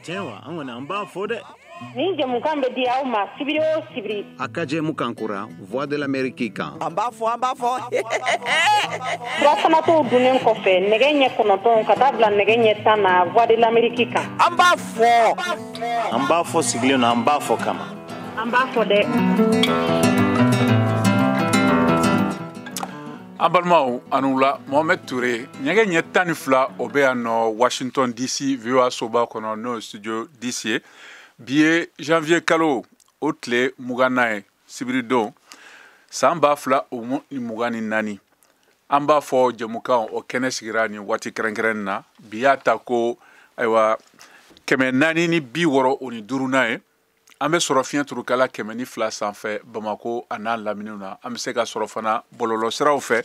Tiens, on est en bas, Fode. Ni jamukan be di awma sibiri o sibiri. Akaje Mukankura, voix de l'Amérique kan. Ambafo. Furafana to dunen kɔfɛ nɛgɛ ɲɛ kɔnɔntɔn ka taa bila nɛgɛ ɲɛ 10 na voix de l'Amérique kan. An b'a fɔ sigilen na, an b'a fɔ kama. An b'a fɔ dɛ. An balimaw anu la Mohamed Touré ɲɛgɛ ɲɛ 12 o bɛ yan nɔ Washington DC VOA soba kɔnɔ n'o studio DC ye bi ye janvier kalo o tile 24 sibiri don san 2024 an b'a fɔ jɛmukan o kɛnɛ sigira ni waati kɛrɛnkɛrɛnnen na bi y'a ta ko ayiwa 465 ye an bɛ sɔrɔ fiɲɛ turukala 102 sanfɛ Bamako a n'a laminiw na an bɛ se ka sɔrɔ fana bɔlɔlɔ siraw fɛ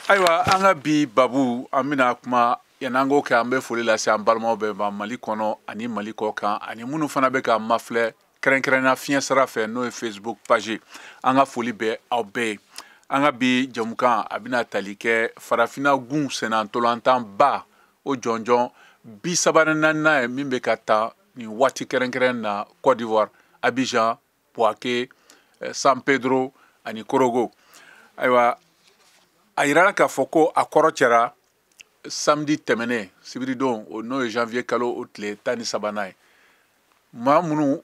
ayiwa an ka bi babu an bɛna kuma yan'an k'o kɛ an bɛ foli lase an balimaw bɛɛ ma Mali kɔnɔ ani Mali kɔ kan ani minnu fana bɛ ka mafilɛ kɛrɛnkɛrɛnna fiɲɛ sira fɛ n'o ye Facebook page an ka foli bɛ aw bɛɛ ye an ka bi jamukan a bɛna tali kɛ farafinna gun senantolantan ba o jɔnjɔn 34 ye min bɛ ka taa ni waati kɛrɛnkɛrɛn na Côte d'Ivoire, Abidjan, Bouaké, San Pedro ani Korogo. Ayiwa a yirala k'a fɔ ko a kɔrɔ cɛra samedi tɛmɛnen sibiri don o n'o ye janvier kalo o tile 13 ye. Maa minnu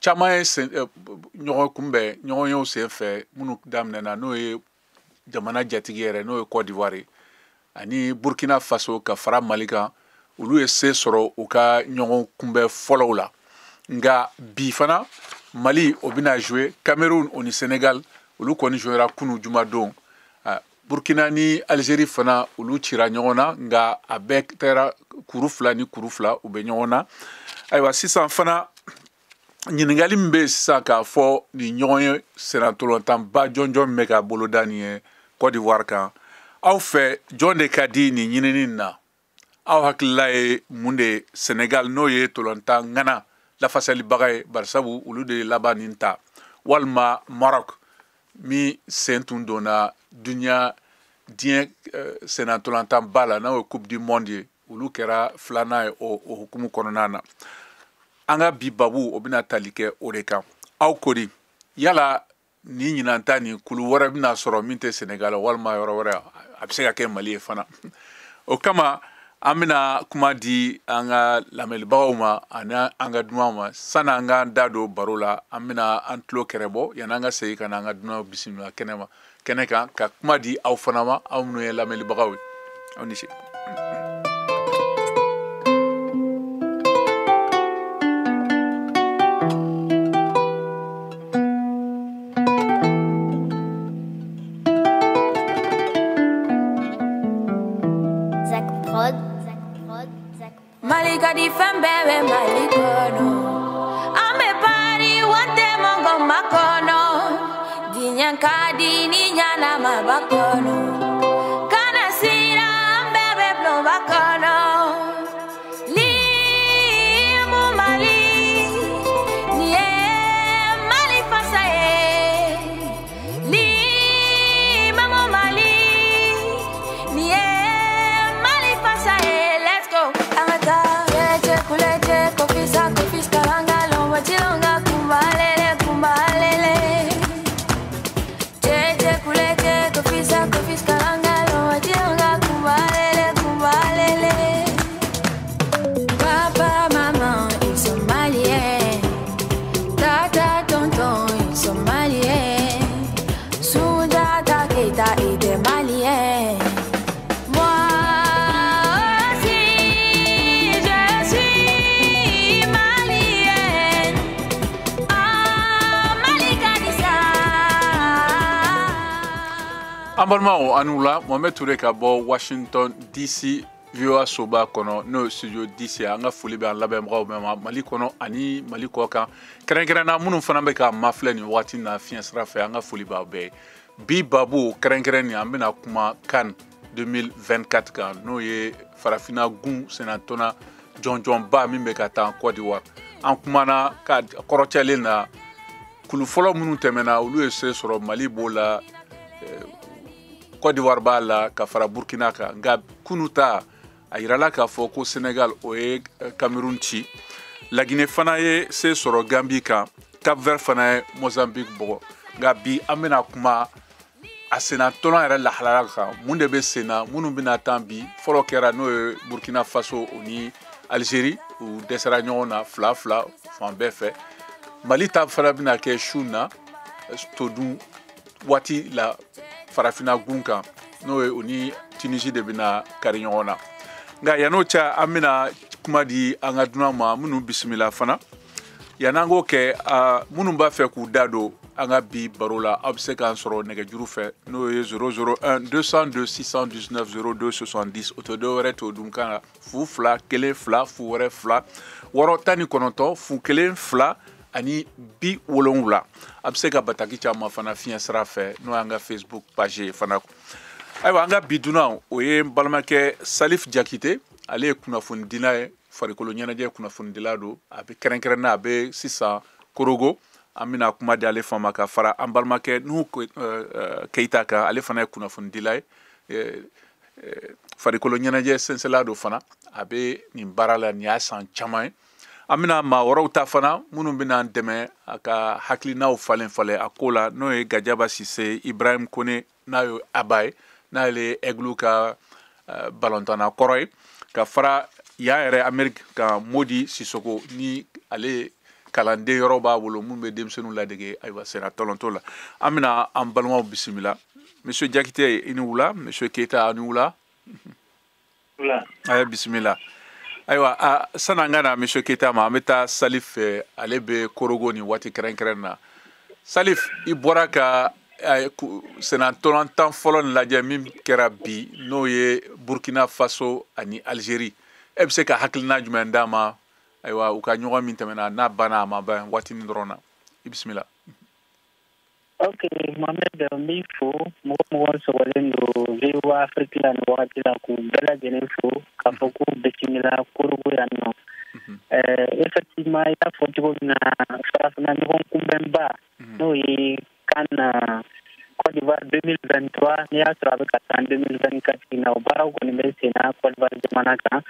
caman ye ɲɔgɔn kunbɛn ɲɔgɔn yew senfɛ minnu daminɛna n'o ye jamana jatigi yɛrɛ n'o ye Côte d'Ivoire ani Burkina Faso ka fara Mali kan olu ye se sɔrɔ u ka ɲɔgɔn kunbɛn fɔlɔw la nka bi fana Mali o bɛna jouer Cameroun o ni Senegal olu kɔni jouera kunu jumadon Burkina ni Algérie fana olu cira ɲɔgɔn na nka a bɛɛ kɛra kuru fila u bɛ ɲɔgɔn na ayiwa sisan fana ɲininkali min bɛ sisan k'a fɔ ni ɲɔgɔn ye senatolontanba jɔnjɔn min bɛ ka boloda nin ye Côte d'Ivoire kan aw fɛ jɔn de ka di nin ɲinini na aw hakilila ye mun de Senegal n'o ye tolontan ŋana lafasalibaga ye barisabu olu de laban nin ta walima Maroc min sen tun donna diɲɛ senatolantan ba la n'o ye Coupe du Monde ye olu kɛra filanan ye o hukumu kɔnɔna na an ka bi babu o bɛna tali kɛ o de kan aw kodi yala ni ɲinanta ni kulu wɛrɛ bɛna sɔrɔ min tɛ Senegal walima yɔrɔ wɛrɛ a bɛ se ka kɛ Mali ye fana o kama an bɛna kuma di an ka lamɛnibagaw ma ani an ka dunanw ma sani an ka da don baro la an bɛna an tulo kɛrɛbɔ yanni an ka segin ka na an ka dunanw bisimila kɛnɛ kan ka kuma di aw fana ma aw minnu ye lamɛnibagaw ye aw ni ce. Malika di fembebe malikono Ambe pari wante mongo makono Dinyankadi ni nyana mabakono Kana sira ambebe blo bakono Limu mali Nye mali fasaye Limu mali Nye mali fasaye. Let's go. Kulete kofisa kofista langa lomba chilonga kumbalele Jeje kulete kofisa kofista langa lomba chilonga kumbalele Papa maman ils sont maliens Tata tonton ils sont maliens Souda taketa et des maliens An balimaw anu la Mohamed Touré ka bɔ Washington DC VOA soba kɔnɔ n'o studio DC an ka foli bɛ an lamɛnbagaw bɛɛ ma Mali kɔnɔ ani Mali kɔ kan kɛrɛnkɛrɛnna minnu fana bɛ ka mafilɛ nin waati na fiɲɛ sira fɛ an ka foli b'aw bɛɛ ye bi babu kɛrɛnkɛrɛn nin an bɛna kuma CAN 2024 kan n'o ye farafinna gun senatona jɔnjɔnba min bɛ ka taa Côte d'Ivoire an kumana ka kɔrɔcɛlen na kulu fɔlɔ minnu tɛmɛna olu ye se sɔrɔ Mali b'o la Côte d'Ivoire b'a la ka fara Burkina kan nka kunu ta a yirala k'a fɔ ko Sénégal o ye Cameroun ci La Guinée fana ye se sɔrɔ Gambie kan Cap Vert fana ye Mozambique bɔgɔ nka bi an bɛna kuma a senna tɔnɔ yɛrɛ lahalaya kan mun de bɛ senna minnu bɛna tan bi fɔlɔ kɛra n'o ye Burkina Faso o ni Algérie u dɛsɛra ɲɔgɔn na 2-2 fan bɛɛ fɛ Mali ta fana bɛna kɛ su na todun waati la farafina gun kan n'o ye o ni Tunisie de bɛna kari ɲɔgɔn na nka yan'o cɛ an bɛna kuma di an ka dunan ma minnu bisimila fana yan'an k'o kɛ minnu b'a fɛ k'u da don an ka bi baro la aw bɛ se k'an sɔrɔ nɛgɛjuru fɛ n'o ye 001 202 619 02 70 o tɛ dɔwɛrɛ t'o dun kan fu 2 1 2 fu wɛrɛ 2 619 fu 1 2 ani 70 a bɛ se ka bataki caman fana fiɲɛ sira fɛ n'o y'an ka Facebook page fana ayiwa an ka bi dunan o ye n balimakɛ Salif Jakite ale ye kunnafonidila ye farikolo ɲɛnajɛ kunnafonidila don a bɛ kɛrɛnkɛrɛnna a bɛ sisan Korogo an bɛna kuma di ale fama ka fara an balimakɛ Nuhu Keyita kan ale fana ye kunnafonidila ye farikolo ɲɛnajɛ sɛnsɛnla don fana a bɛ nin baara la nin y'a san caman ye an bɛna maa wɛrɛw ta fana minnu bɛna an dɛmɛ a ka hakilinaw falen a ko la n'o ye Gajaba Sise Ibrahim Kone n'a ye Aba ye n'ale ye Aigle ka balontanna kɔrɔ ye ka fara yan yɛrɛ Amérique kan Modi Sisoko ni ale kalanden yɔrɔ b'a bolo mun bɛ denmisɛnninw ladege ayiwa sera tɔlɔntɔ la an bɛna an balimaw bisimila Monsieur Jakite i ni wula Monsieur Keita a ni wula a ye bisimila ayiwa san'an ka na Monsieur Keita ma an bɛ taa Salif fɛ ale bɛ Korogo ni waati kɛrɛnkɛrɛn na Salif i bɔra ka senatɔlɔn tan fɔlɔ nin lajɛ min kɛra bi n'o ye Burkina Faso ani Algérie e bɛ se ka hakilina jumɛn d'a ma ayiwa u ka ɲɔgɔn min tɛmɛna n'a banna a ma ban waati min dɔrɔn na i bisimila. Ok, Mohamed n b'i fo mɔgɔ mɔgɔ sɔgɔlen don VOA Afrique la nin wagati la k'u bɛɛ lajɛlen fo k'a fɔ k'u bisimila Korogo yan nɔ. Effectivement i y'a fɔ cogo min na farafina ɲɔgɔn kunbɛnba n'o ye CAN Côte d'Ivoire 2023 n'i y'a sɔrɔ a bɛ ka taa 2024 na o baaraw kɔni bɛ sen na Côte d'Ivoire jamana kan.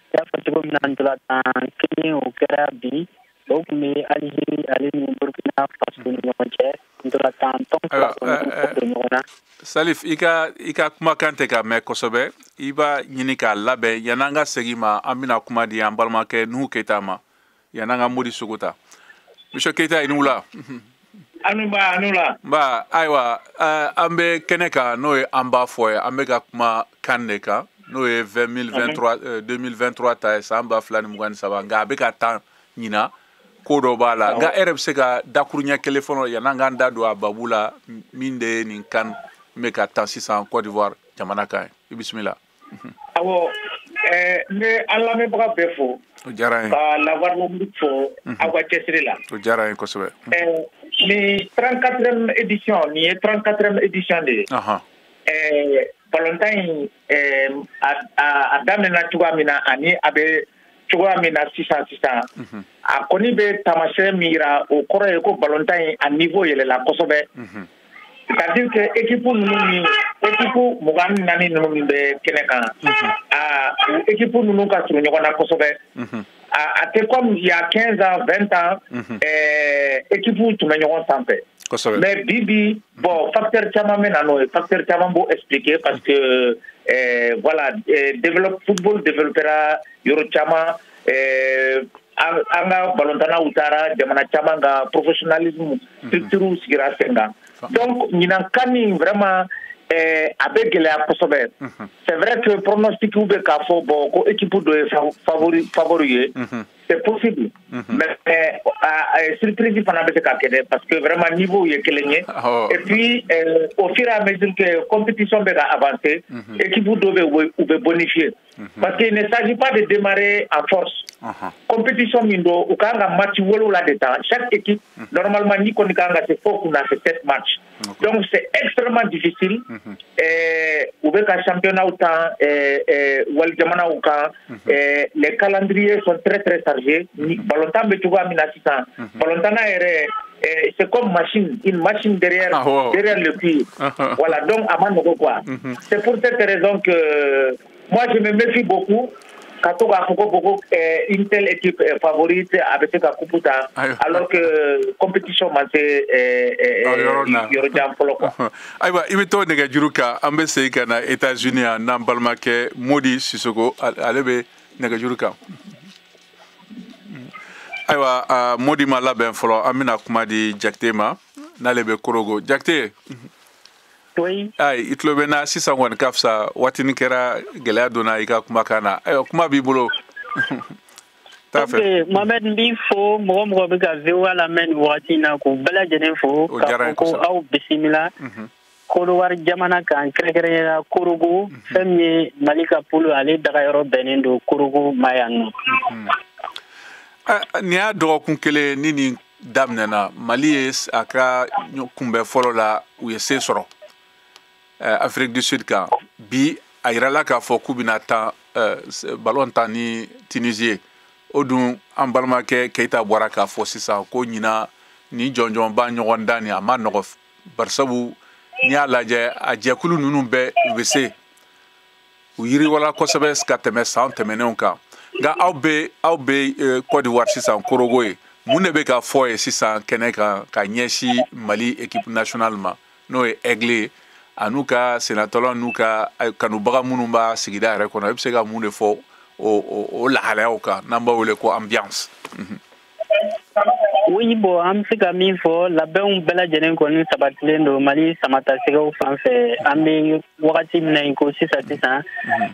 I y'a fɔ cogo min na ntolantan kelen o kɛra bi o tun bɛ Algérie ale ni Burkina Faso ni ɲɔgɔn cɛ ntolantan tɔn fila kɔni ɲɔgɔn na. Salif i ka kumakan tɛ ka mɛn kosɛbɛ i b'a ɲini k'a labɛn yan'an ka segin ma an bɛna kuma di an balimakɛ Nuhu Keyita ma yan'an ka Modi Sogo ta Monsieur Keyita i ni wula. Nba ayiwa an bɛ kɛnɛ kan n'o ye an b'a fɔ ye an bɛ ka kuma CAN de kan n'o ye 2023 ta ye san 2023 nka a bɛ ka taa ɲina ko dɔ b'a la nka e yɛrɛ bɛ se ka dakuru ɲɛ kelen fɔlɔ yan'an k'an da don a babu la min de ye nin CAN bɛ ka taa sisan Côte d'Ivoire jamana kan i bisimila. Awɔ n bɛ an lamɛnbaga bɛɛ fo. O diyara n ye. Ka lawarabuli fɔ aw ka cɛsiri la. O diyara n ye kosɛbɛ. Nin 34e édition nin ye 34e édition de ye. Balontan in a daminɛna cogoya min na ani a bɛ cogoya min na sisan a kɔni bɛ taamasiyɛn min yira o kɔrɔ ye ko balontan in a niveau yɛlɛla kosɛbɛ. C'est-à-dire que équipe ninnu 24 ninnu min bɛ kɛnɛ kan équipe ninnu ka surun ɲɔgɔn na kosɛbɛ. A tɛ comme il y a 15 ans 20 ans équipe tun bɛ ɲɔgɔn sanfɛ. Mais bibi bon facteur caman bɛ na n'o ye facteur caman b'o expliquer parce que voilà football développera yɔrɔ caman an ka balontanaw taara jamana caman ka professionnalisme structure sigira sen kan donc ɲinan CAN vraiment a bɛ gɛlɛya kosɛbɛ. C'est vrai que pronostic bɛ k'a fɔ bon ko équipe dɔ ye favori ye c'est possible mais surprise fana bɛ se ka kɛ dɛ parce que vraiment niveau ye kelen ye et puis au fur et à mesure que compétition bɛ ka avancer équipe dɔ bɛ u bɛ bonifier parce qu'il ne s'agit pas de démarrer en force. Compétition min do u kan ka match wolowula de ta chaque équipe normalement ni kɔni kan ka se fo kuna se 7 matchs donc c'est extrêmement difficile u bɛ ka championnat ta wali jamanaw kan les calendriers sont très chargés balontan bɛ cogoya min na sisan balontana yɛrɛ c'est comme une machine derrière le cuir voilà donc a ma nɔgɔ quoi c'est pour cette raison que moi je me méfie beaucoup. Quand on a beaucoup une telle équipe favorite avec ce Kakuputa, alors que compétition c'est Yorodian Polo. Aïwa, il veut nega juruka ambe seika na États-Unis na balmake Modi Sissoko alebe nega juruka. Aïwa, Modi ma labem folo amina kuma di Jakte ma na lebe korogo. Jakte. Oui. Ay itlo bena sisa wan kafsa watini kera gelaya dona ika kuma kana. Ayo kuma bibolo. Ok, Mohamed Mbifo, mo bika vewa la men watina ko bela jenen fo ko au bisimila. Kolowar jamana kan krekere kurugu femye malika pulu ale daga yoro benendo kurugu mayano. Nia do kunkele nini damnena Mali aka kumbe folo la uyese soro. Afrique du Sud kan bi ayirala ka fɔ k'u bɛna tan ballon tan ni Tunisie o dun an balimakɛ Keita bɔra k'a fɔ sisan ko ɲina ni jɔnjɔnba ɲɔgɔn dan ni a ma nɔgɔ barisabu n'i y'a lajɛ a jɛkulu ninnu bɛɛ u bɛ se u yiriwala kosɛbɛ ka tɛmɛ san tɛmɛnenw kan nka aw bɛ Côte d'Ivoire sisan korogo ye mun de bɛ ka fɔ ye sisan kɛnɛ kan ka ɲɛsin Mali équipe nationale ma n'o ye Aigle ye anu ka sénateur n'u ka kanubaga minnu b'a sigida yɛrɛ kɔnɔ i bɛ se ka mun de fɔ o lahalayaw kan n'an b'a wele ko ambiance. Oui, bon, an bɛ se ka min fɔ labɛnw bɛɛ lajɛlen kɔni sabatilen don Mali samatasɛgɛw fan fɛ an bɛ wagati min na i ko sisan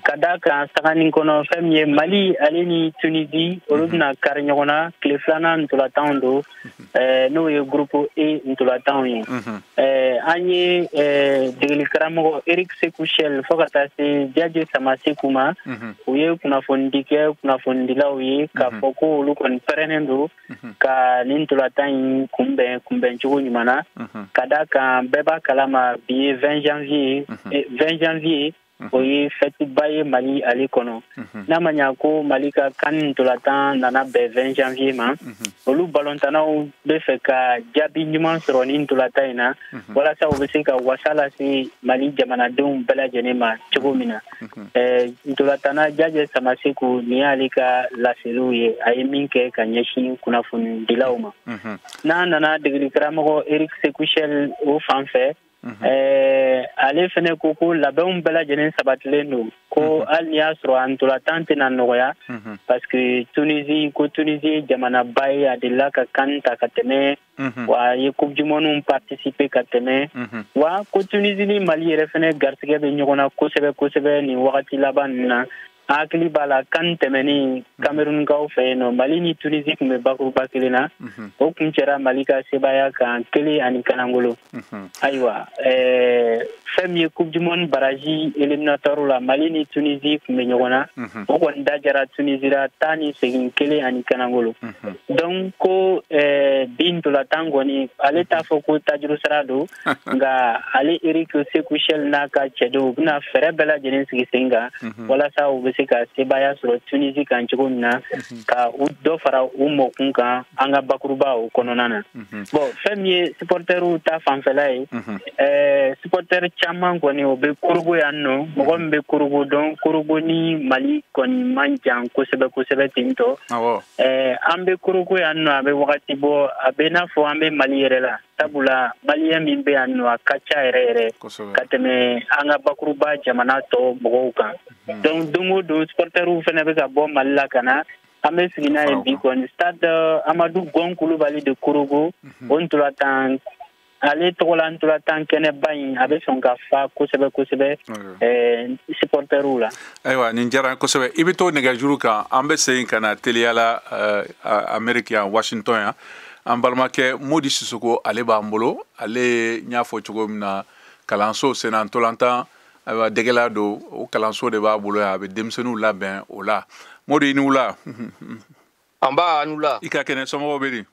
ka da kan saga nin kɔnɔ fɛn min ye Mali ale ni Tunisie olu bɛna kari ɲɔgɔn na tile filanan ntolatanw don n'o ye groupe E ntolatanw ye an ye degeli karamɔgɔ Eric Sekouchel fo ka taa se Diadje Samasekou ma u ye kunnafonidi kɛ kunnafonidilaw ye k'a fɔ ko olu kɔni pɛrɛnnen don ka nin ntolatan in kunbɛn cogo ɲuman na ka da kan bɛɛ b'a kalama bi ye 20 janvier o ye fɛtiba ye Mali ale kɔnɔ n'a ma ɲa ko Mali ka kan ntolatan nana bɛn 20 janvier ma olu balontannaw bɛ fɛ ka jaabi ɲuman sɔrɔ ni ntolatan in na walasa u bɛ se ka wasa lase Mali jamanadenw bɛɛ lajɛlen ma cogo min na ntolatanna Diadje Samasekou nin y'ale ka laseliw ye a ye min kɛ ka ɲɛsin kunnafonidilaw ma n'an nana degeli karamɔgɔ Eric Sekouchel o fan fɛ ale fɛnɛ ko labɛnw bɛɛ lajɛlen sabatilen don ko hali n'i y'a sɔrɔ a ntolatan tɛna nɔgɔya parce que Tunisie jamanaba ye a delila ka kan ta ka tɛmɛ wa a ye coupe du monde participer ka tɛmɛ wa ko Tunisie ni Mali yɛrɛ fɛnɛ garisɛgɛ bɛ ɲɔgɔn na kosɛbɛ nin wagati laban ninnu na hakili b'a la kan tɛmɛni Camerounkaw fɛ yen nɔ Mali ni Tunisie tun bɛ bakuruba kelen na o kun cɛra Mali ka sebaya kan 1 kanangolo ayiwa fɛn min ye coupe du monde barrage éliminatoire la Mali ni Tunisie tun bɛ ɲɔgɔn na o kɔni da jara Tunisie la 10 kanangolo donc ko bi ntolatan kɔni ale t'a fɔ ko tajuru sara don nka ale Eric Sekouchel n'a ka cɛdenw u bɛna fɛɛrɛ bɛɛ lajɛlen sigi sen kan walasa u bɛ se ka sebaya sɔrɔ Tunisie kan cogo min na ka dɔ fara u mɔkun kan an ka bakuruba o kɔnɔna na bon fɛn min ye supporteriw ta fanfɛla ye supporter caman kɔni o bɛ Korogo yan nɔ mɔgɔ min bɛ Korogo dɔn Korogo ni Mali kɔni man jan kosɛbɛ ten tɔ an bɛ Korogo yan nɔ a bɛ wagati bɔ a bɛ n'a fɔ an bɛ Mali yɛrɛ la sabula maliyɛn min bɛ yan nɔ a ka ca yɛrɛ ka tɛmɛ an ka bakuruba jamana tɔ mɔgɔw kan donc don o don supporteriw fɛnɛ bɛ ka bɔ Mali la ka na an bɛ sigi n'a ye bi kɔni stade Amadou Gon Coulibaly de Korogo o ntolatan ale tɔgɔ la ntolatan kɛnɛba in a bɛ sɔn ka fa kosɛbɛ supporteriw la. Ayiwa nin diyara n kosɛbɛ i bɛ to nɛgɛjuru kan an bɛ segin ka na teliya la Amérique yan Washington yan an balimakɛ Modi Sissoko ale b'an bolo ale n y'a fɔ cogo min na kalanso senna ntolantan ayiwa dɛgɛla don o kalanso de b'a bolo yan a bɛ denmisɛnninw labɛn o la Modi i ni wula. An b'a ni wula. I ka kɛnɛ somɔgɔw bɛ di.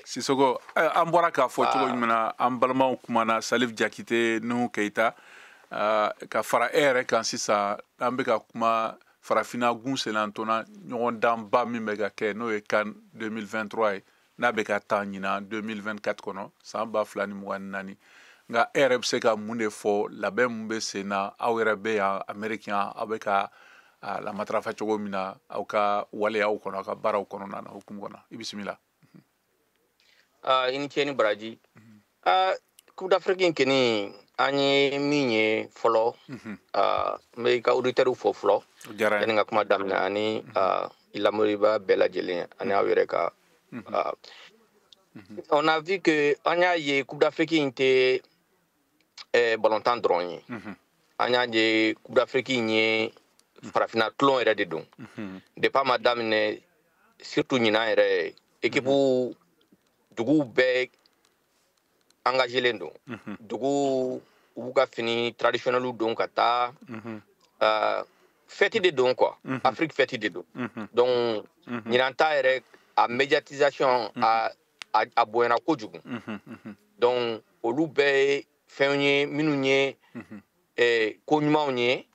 Sissoko an bɔra k'a fɔ cogo jumɛn na an balimaw kumana Salif Diakité Nuhu Keita ka fara e yɛrɛ kan sisan an bɛ ka kuma farafinna gun senantɔnna ɲɔgɔn danba min bɛ ka kɛ n'o ye CAN 2023 ye n'a bɛ ka taa ɲina 2024 kɔnɔ san 2024 nga ere bse ka mun de fɔ labɛn mun bɛ sen na aw yɛrɛ bɛ yan américain aw bɛ ka la matrafa cogo min na aw ka waleyaw kɔnɔ aw ka baaraw kɔnɔna na hukumu kɔnɔ i bisimila. I ni ce ni baraji Coupe d'Afrique keni an ye min ye fɔlɔ n bɛ ka auditeurs fɔ fɔlɔ yani n ka kuma daminɛ ani i lamɛnbaa bɛɛ lajɛlen ani aw yɛrɛ ka on a vu que an y'a ye Coupe d'Afrique in tɛ ballontan dɔrɔn ye an y'a ye Coupe d'Afrique in ye farafinna tulon yɛrɛ de don depuis a ma daminɛ surtout ɲinan yɛrɛ équipe duguw bɛɛ engagelen don dugu u b'u ka fini traditionnel don ka taa fête de don quoi Afrique fête de don donc ɲinan ta yɛrɛ a médiatisation a bonyana kojugu donc olu bɛɛ ye fɛnw ye minnu ye ko ɲumanw ye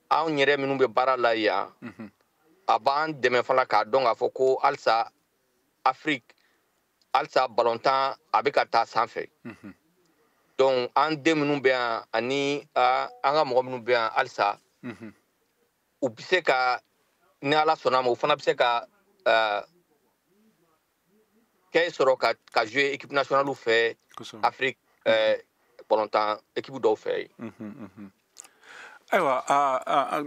anw yɛrɛ minnu bɛ baara la yan a b'an dɛmɛ fana k'a dɔn k'a fɔ ko halisa Afrique halisa ballontan a bɛ ka taa sanfɛ donc an den minnu bɛ yan ani an ka mɔgɔ minnu bɛ yan halisa u bɛ se ka ni Ala sɔnna ma u fana bɛ se ka kɛ sɔrɔ ka jouer équipe nationale fɛ Afrique ballontan équipe dɔw fɛ yen. Ayiwa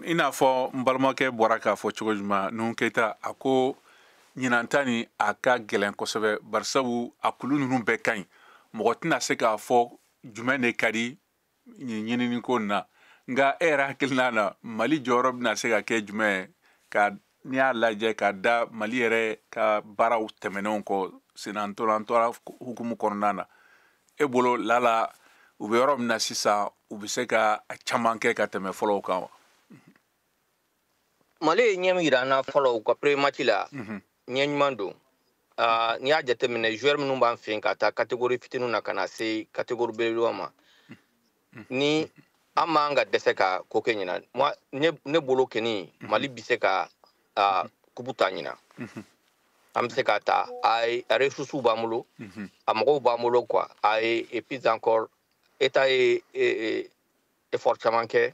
i n'a fɔ n balimakɛ bɔra k'a fɔ cogo jumɛn Nuhu Keyita a ko ɲinan ta ni a ka gɛlɛn kosɛbɛ barisabu a kulu ninnu bɛɛ ka ɲi mɔgɔ tɛna se k'a fɔ jumɛn de ka di ɲinini ko na nka e yɛrɛ hakilina na Mali jɔyɔrɔ bɛna se ka kɛ jumɛn ka n'i y'a lajɛ ka da Mali yɛrɛ ka baaraw tɛmɛnenw kɔ senantɔla hukumu kɔnɔna na e bolo lala u bɛ yɔrɔ min na sisan u bɛ se ka a caman kɛ ka tɛmɛ fɔlɔw kan wa. Mali ye ɲɛ min yira an na fɔlɔ u ka premier match la ɲɛ ɲuman don n'i y'a jateminɛ joueur minnu b'an fɛ yen ka taa catégorie fitininw na ka na se catégorie belebelew ma ni an m'an ka dɛsɛ ka ko kɛ ɲinan ne bolo kɔni Mali bɛ se ka kupu ta ɲinan an bɛ se ka ta a ressources b'an bolo a mɔgɔw b'an bolo quoi et puis encore État ye effort caman kɛ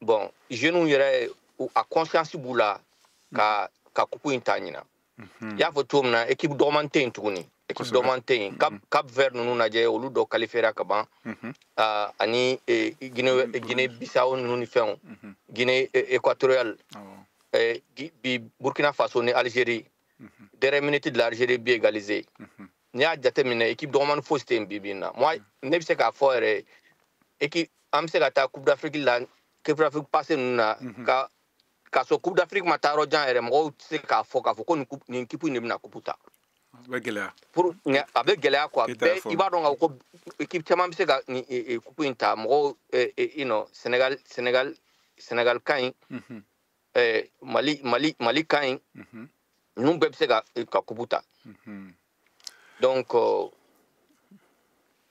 bon jeunes yɛrɛ a conscience b'u la ka kupu in ta ɲinan i y'a fɔ cogo min na équipe dɔgɔman tɛ yen tuguni équipe dɔgɔman tɛ yen Cap Vert ninnu lajɛ olu dɔ qualifiera ka ban ani Guinée Bissau ninnu ni fɛnw Guinée équatoriale bi Burkina Faso ni Algérie dernière minute de l'Algérie bi égalisé n'i y'a jateminɛ équipe dɔgɔmani fosi tɛ yen bi in na moi ne bɛ se k'a fɔ yɛrɛ équipe an bɛ se ka taa Coupe d'Afrique la Coupe d'Afrique passé ninnu na k'a sɔrɔ Coupe d'Afrique ma taa yɔrɔ jan yɛrɛ mɔgɔw tɛ se k'a fɔ ko nin équipe in de bɛna coupe ta a bɛ gɛlɛya a bɛ gɛlɛya quoi bɛɛ i b'a dɔn k'a fɔ ko équipe caman bɛ se ka nin coupe in ta mɔgɔw Sénégal ka ɲi Mali ka ɲi ninnu bɛɛ bɛ se ka coupe ta donc o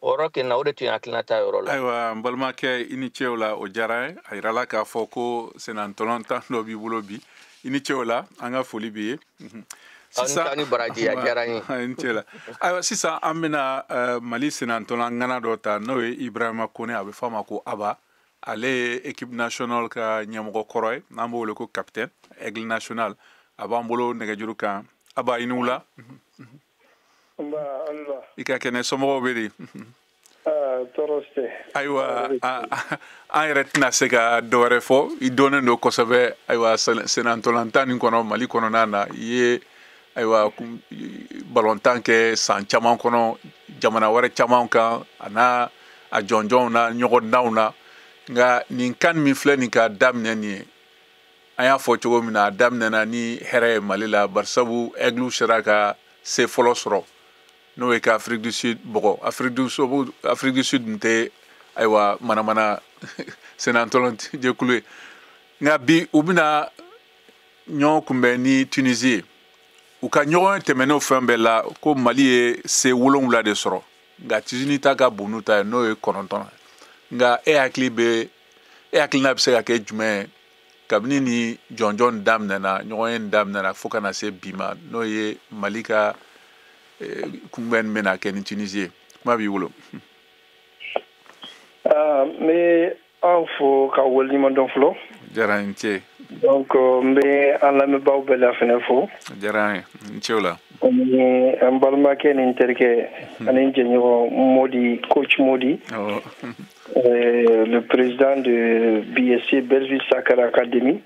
yɔrɔ kɛ na o de tun ye hakilinata yɔrɔ la. Ayiwa n balimakɛ i ni ce o la o diyara ye a yirala k'a fɔ ko senantɔlɔntan dɔ b'i bolo bi i ni ce o la an ka foli b'i ye. Sisan ni baraji a diyara n ye. I ni ce la ayiwa sisan an bɛna Mali senantɔlan ŋana dɔ ta n'o ye Ibrahima Kone a bɛ fɔ a ma ko Aba ale ye équipe nationale ka ɲɛmɔgɔ kɔrɔ ye n'an b'o wele ko capitaine aigle national a b'an bolo nɛgɛjuru kan Aba i ni wula. I ka kɛnɛ somɔgɔw bɛ di. Tɔɔrɔ tɛ. Ayiwa an yɛrɛ tɛna se ka dɔ wɛrɛ fɔ i dɔnnen don kosɛbɛ ayiwa senantɔlantan nin kɔnɔ Mali kɔnɔna na i ye ayiwa ballontan kɛ san caman kɔnɔ jamana wɛrɛ caman kan a n'a a jɔnjɔnw na ɲɔgɔndanw na nka nin kan min filɛ nin ka daminɛ nin ye an y'a fɔ cogo min na a daminɛna ni hɛrɛ ye Mali la barisabu aigle sera ka se fɔlɔ sɔrɔ n'o ye ka Afrique du Sud bɔgɔ Afrique du Sud n tɛ ayiwa manamana senantɔlɔn jɛkulu ye nka bi u bɛna ɲɔgɔn kunbɛn ni Tunisie ye u ka ɲɔgɔn tɛmɛnenw fɛn bɛɛ la ko Mali ye se 7 de sɔrɔ nka Tunisie ta ka bon n'u ta ye n'o ye 9 nka e hakilina bɛ se ka kɛ jumɛn ye kabini ni jɔnjɔn daminɛna ɲɔgɔn ye daminɛna fo kana se bi ma n'o ye Mali ka kunbɛn bɛna kɛ ni Tunisie ye kuma b'i bolo. Mais an fo ka waliɲuman dɔn fɔlɔ. Diyara n cɛ. Donc n bɛ an lamɛnbaaw bɛɛ la fɛnɛ fo. Diyara n cɛ o la. Ani an balimakɛ ni n terikɛ ani n jɛɲɔgɔn Modi, coach Modi. Le président de BSC Belleville Sacré Academy.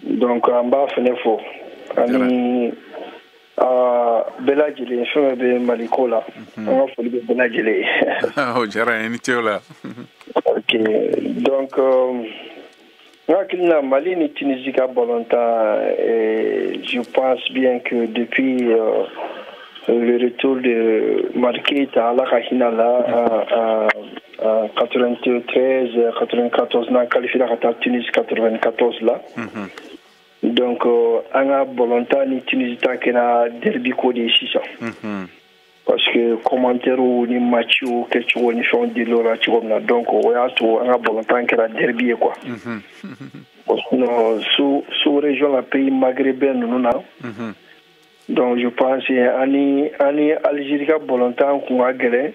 Donc an b'a fɛnɛ fo. Ani bɛɛ lajɛlen fɛn bɛ Maliko la. An ka foli bɛ bɛɛ lajɛlen. Diyara n cɛ o la. Ok, donc Mali et Tunisie ka ballontan, je pense bien que depuis le retour de Marqueta à la Kahinala en 93, 94, on a qualifié la Tunisie 94 là. Donc, on a ballontan ni Tunisie qui a derby codé 600. Parce que commentaire ou ni match ou quelque chose ni font de l'ora donc on a tout un bon temps que la derby quoi. Parce que sous région la pays maghrébin nous là. Donc je pense ani Algérie ka bon temps qu'on a gagné.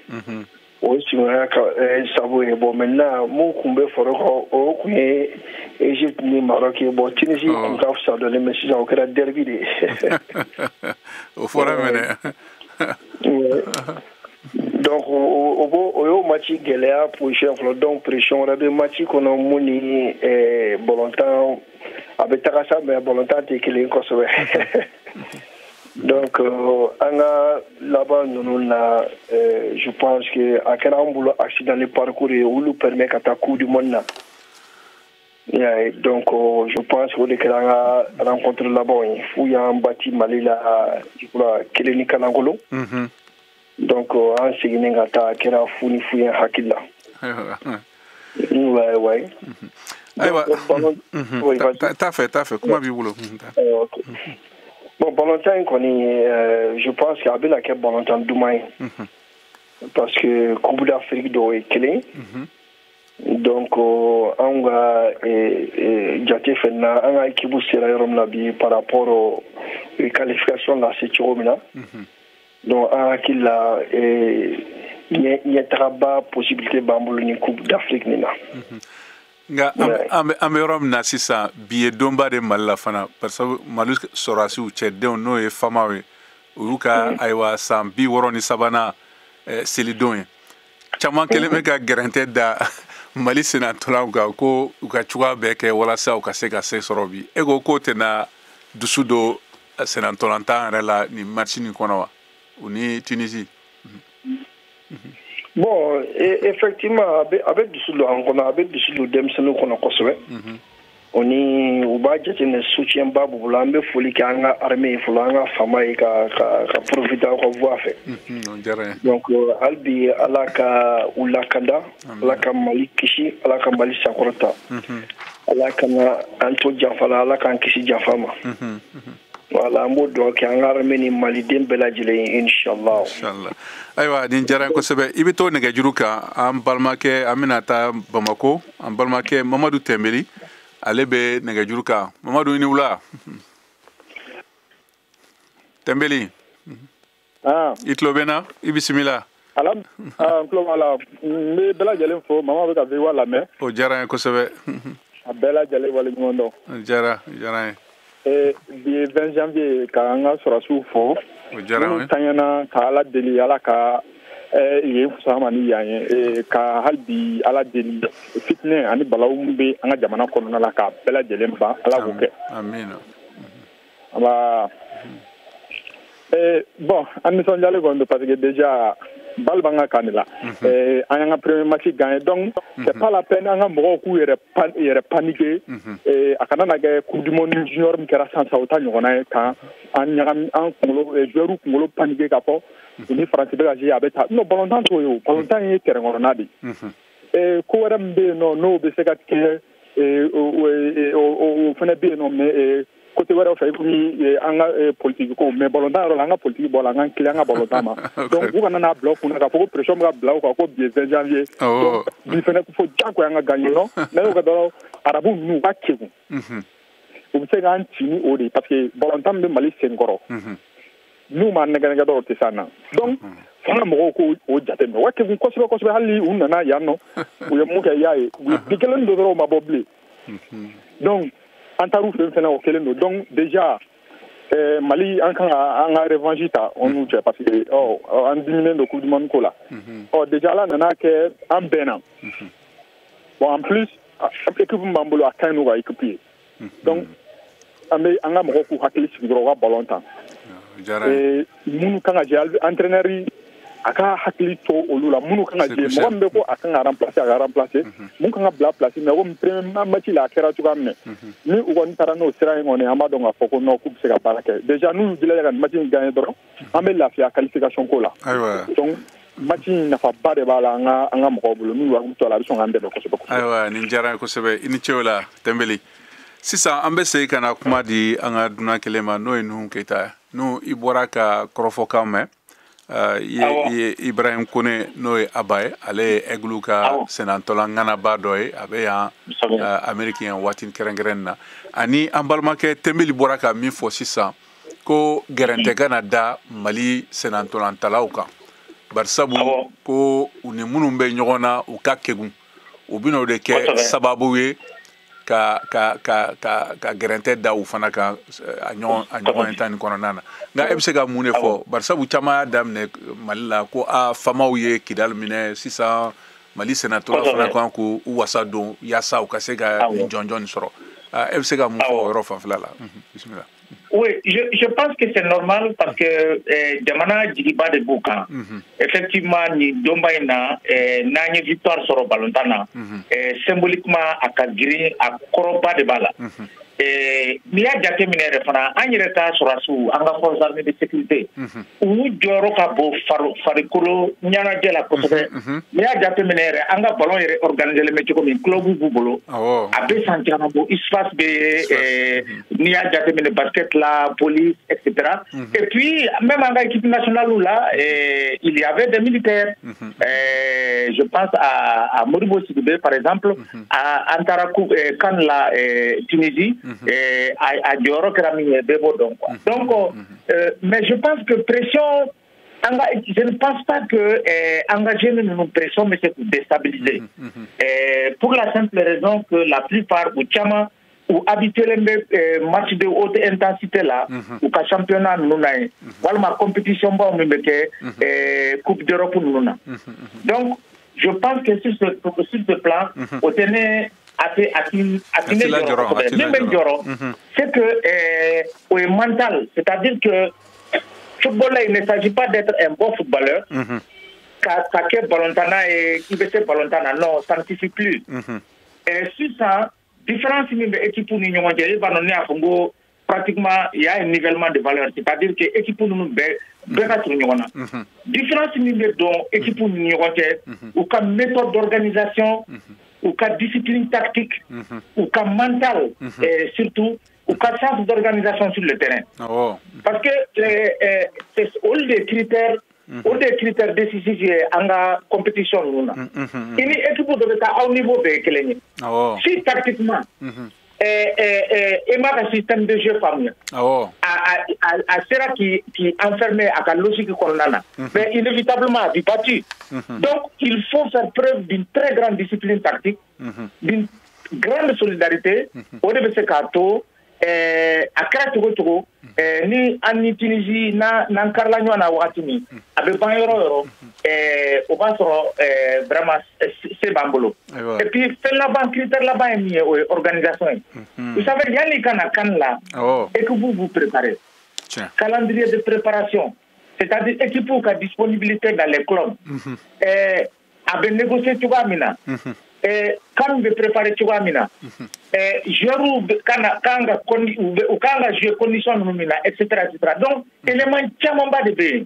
Aussi on a savoué bon maintenant mon combat fort au que Égypte ni Maroc et bon Tunisie on a ça donner mais si on a derby de. Au fur et à mesure. Donc au match Galéa pour chef donc pression la match qu'on a moni volontaire avec Tarasa mais volontaire qui les consomme. Donc on a là-bas nous là je pense que à quel boulot accident le parcours et où nous permet qu'à ta coup du monde là. Donc je pense que les gens rencontrent là-bas où il y a un bâtiment là je crois Keleni Kanangolo. Donc en seguine ngata kera funi fuyen hakilla. Ouais. Aywa. T'as fait comment biboulo. Bon Valentin je pense qu'il y a bien la Valentin Doumaï. Parce que Coupe d'Afrique doit être clé. Donc on va jate fenna on a équipe sera rom la bi par rapport aux qualifications la setiromina. Donc qu'il a il y a traba possibilité bambulu ni Coupe d'Afrique nina. Nga amerom na sisa biye domba de malla fana parce que malu sorasi u chedde no e famawe uruka aywa sambi woroni sabana selidon chama keleme ka garantie da Mali senatola ko uka chuwa beke wala sa uka se sorobi ego ko tena dusudo senatola rela ni match ni kono uni Tunisie. Bon effectivement avec dusudo on a avec dusudo dem senu kono koswe oni ubaje tene soutien babu bulambe foli kanga armée fulanga fama ka profiter ko voix fait. Donc albi alaka ulakanda alaka Mali kishi alaka Mali sakorta alaka na anto jafala alaka kishi jafama. Voilà mo do kanga armée ni Mali dem belajile inshallah. Aywa din jaran ko sebe ibito ne gajuruka am balmake aminata Bamako am balmake Mamadou Tembeli alebe nagajuruka Mamadou ni wula Tembeli itlo bena ibisimila alam klo wala me bela jalen fo mama be ka be wala me o jara ko sebe bela jale wala ngondo jara bi 20 janvier ka nga sora su fo o jara tanyana ka ala deli ala ka ye fusama ni yanye ka halbi ala deli fitne ani balawum be anga jamana kono la ka bela jelemba ala ko ke amina aba bon an son jale gondo parce que déjà balbanga kanila anga premier match gagné donc c'est pas la peine anga mo ku yere paniquer akana na ga coupe du monde junior mi kera sans autant ngona ka an nyam an kungolo joueur kungolo paniquer ka po ni français be ga ji abeta no volontaire to yo volontaire yi terrain ngona di ko wara mbe no be se ka ke o fana be no me côté wara fa ni anga politique ko mais volontaire la anga politique bola anga client volontaire ma donc vous kana bloc on ka foko pression ga bloc ko bien 20 janvier donc il fana ko fo jako anga gagner non mais o ka do arabu nu ka keku vous savez un tini parce que volontaire de Mali c'est ngoro nous man nga do te sana donc fanga mɔgɔw ko o jate minɛ wa kɛgun kosɛbɛ kosɛbɛ hali u nana yan nɔ u ye mun kɛ y'a ye u ye bi kelen dɔ dɔrɔn u ma bɔ bilen donc an taar'u fɛ fɛnɛ o kelen don donc déjà Mali an kan ka revanche ta on nous cɛ parce que an diminen don coupe du monde ko la déjà ala nana kɛ an bɛnna bon en plus équipe min b'an bolo a ka ɲi n'u ka équipe ye donc an ka mɔgɔw k'u hakili sigi dɔrɔn u ka ballon ta minnu kan ka jɛ entraîneur yi a ka hakili to olu la minnu kan ka jɛ mɔgɔ min bɛ ko a kan ka remplacer a ka remplacer mun kan ka bila place mais ko premier match la a kɛra cogoya min na ni u kɔni taara n'o sira in kɔni an b'a dɔn k'a fɔ ko non k'u bɛ se ka baara kɛ déjà n'u dilanna ka nin match in gagner dɔrɔn an bɛ lafiya qualification ko la donc match in nafaba de b'a la an ka mɔgɔw bolo n'u hakili to a la a bɛ sɔn k'an dɛmɛ kosɛbɛ kosɛbɛ. Ayiwa nin diyara n ye kosɛbɛ i ni ce o la Tɛnbeli sisan an bɛ segin ka na kuma di an ka dunan kelen ma n'o ye Nuhu Keyita n'u i bɔra ka kɔrɔfɔkan mɛn ye Ibrahim Kone n'o ye Aba ye ale ye Aigle ka senatɔlaŋanaba dɔ ye a bɛ yan Amérique yan waati kɛrɛnkɛrɛnnen na ani an balimakɛ Tɛnbeli bɔra ka min fɔ sisan ko gɛrɛntɛ ka na da Mali senatɔlantalaw kan bari sabu ko u ni minnu bɛ ɲɔgɔn na u ka kegun u bɛna o de kɛ sababu ye ka gɛrɛntɛ da u fana kan a ɲɔgɔn ta nin kɔnɔna na nka e bɛ se ka mun de fɔ bari sabu caman y'a daminɛ Mali la ko famaw ye Kidali minɛ sisan Mali sénateur fana kan k'u wasa don yaasa u ka se ka nin jɔnjɔn sɔrɔ e bɛ se ka mun fɔ o yɔrɔ fanfɛla la bisimila. Oui, je pense que c'est normal parce que jamana jigiba de b'u kan. Effectivement, ni donba in na n'an ye victoire sɔrɔ ballontan na symboliquement a ka girin a kɔrɔba de b'a la. N'i y'a jateminɛ yɛrɛ fana an yɛrɛ ka sɔrɔdasiw an ka forces armées de sécurité u jɔyɔrɔ ka bon farikolo ɲɛnajɛ la kosɛbɛ n'i y'a jateminɛ yɛrɛ an ka ballon yɛrɛ organisé bɛ cogo min club b'u bolo a bɛ san caman bɔ espace bɛ n'i y'a jateminɛ basket la police etc. Et puis même en équipe nationale là il y avait des militaires je pense à Modibo Sidibé par exemple à Antarakou quand la Tunisie à Dioro Kramine Bebo donc mais je pense que pression je ne pense pas que engager une pression mais c'est pour déstabiliser pour la simple raison que la plupart ou Tchama ou habitué les matchs de haute intensité là ou ka championnat nous naï walma compétition bon mais coupe d'Europe nous na donc je pense que sur ce plan au tenait c'est que au mental, c'est-à-dire que football il ne s'agit pas d'être un bon footballeur, qu'à balontana et qui veut faire balontana, non, ça ne suffit plus. Et sur ça, différence de équipe pour nous, pratiquement il y a un nivellement de valeur, c'est-à-dire que l'équipe pour nous différence de équipe pour nous ou comme méthode d'organisation ou cas discipline tactique, ou cas mental, et surtout, ou cas sens d'organisation sur le terrain. Parce que c'est au des critères décisifs en la compétition. Il y a équipe de l'État au niveau de si tactiquement, et un système de jeu familial, à cela qui enfermait à la logique qu'on a, mais inévitablement du battu. Donc, il faut faire preuve d'une très grande discipline tactique, d'une grande solidarité, au début de ce cas, à Kratogo, ni en Tunisie, na Karlagno na Ouatimi, avec Banyoro, on va se vraiment c'est bambolo. Et puis, fait là-bas, critère là-bas, il y a une organisation. Vous savez, il y a les cannes là, et que vous préparez. Calendrier de préparation, c'est-à-dire équipe qui a disponibilité dans les clubs, avec négocier tout ça, quand vous préparez tout ça, quand jouer conditions, etc. Donc, élément tellement bas de pays.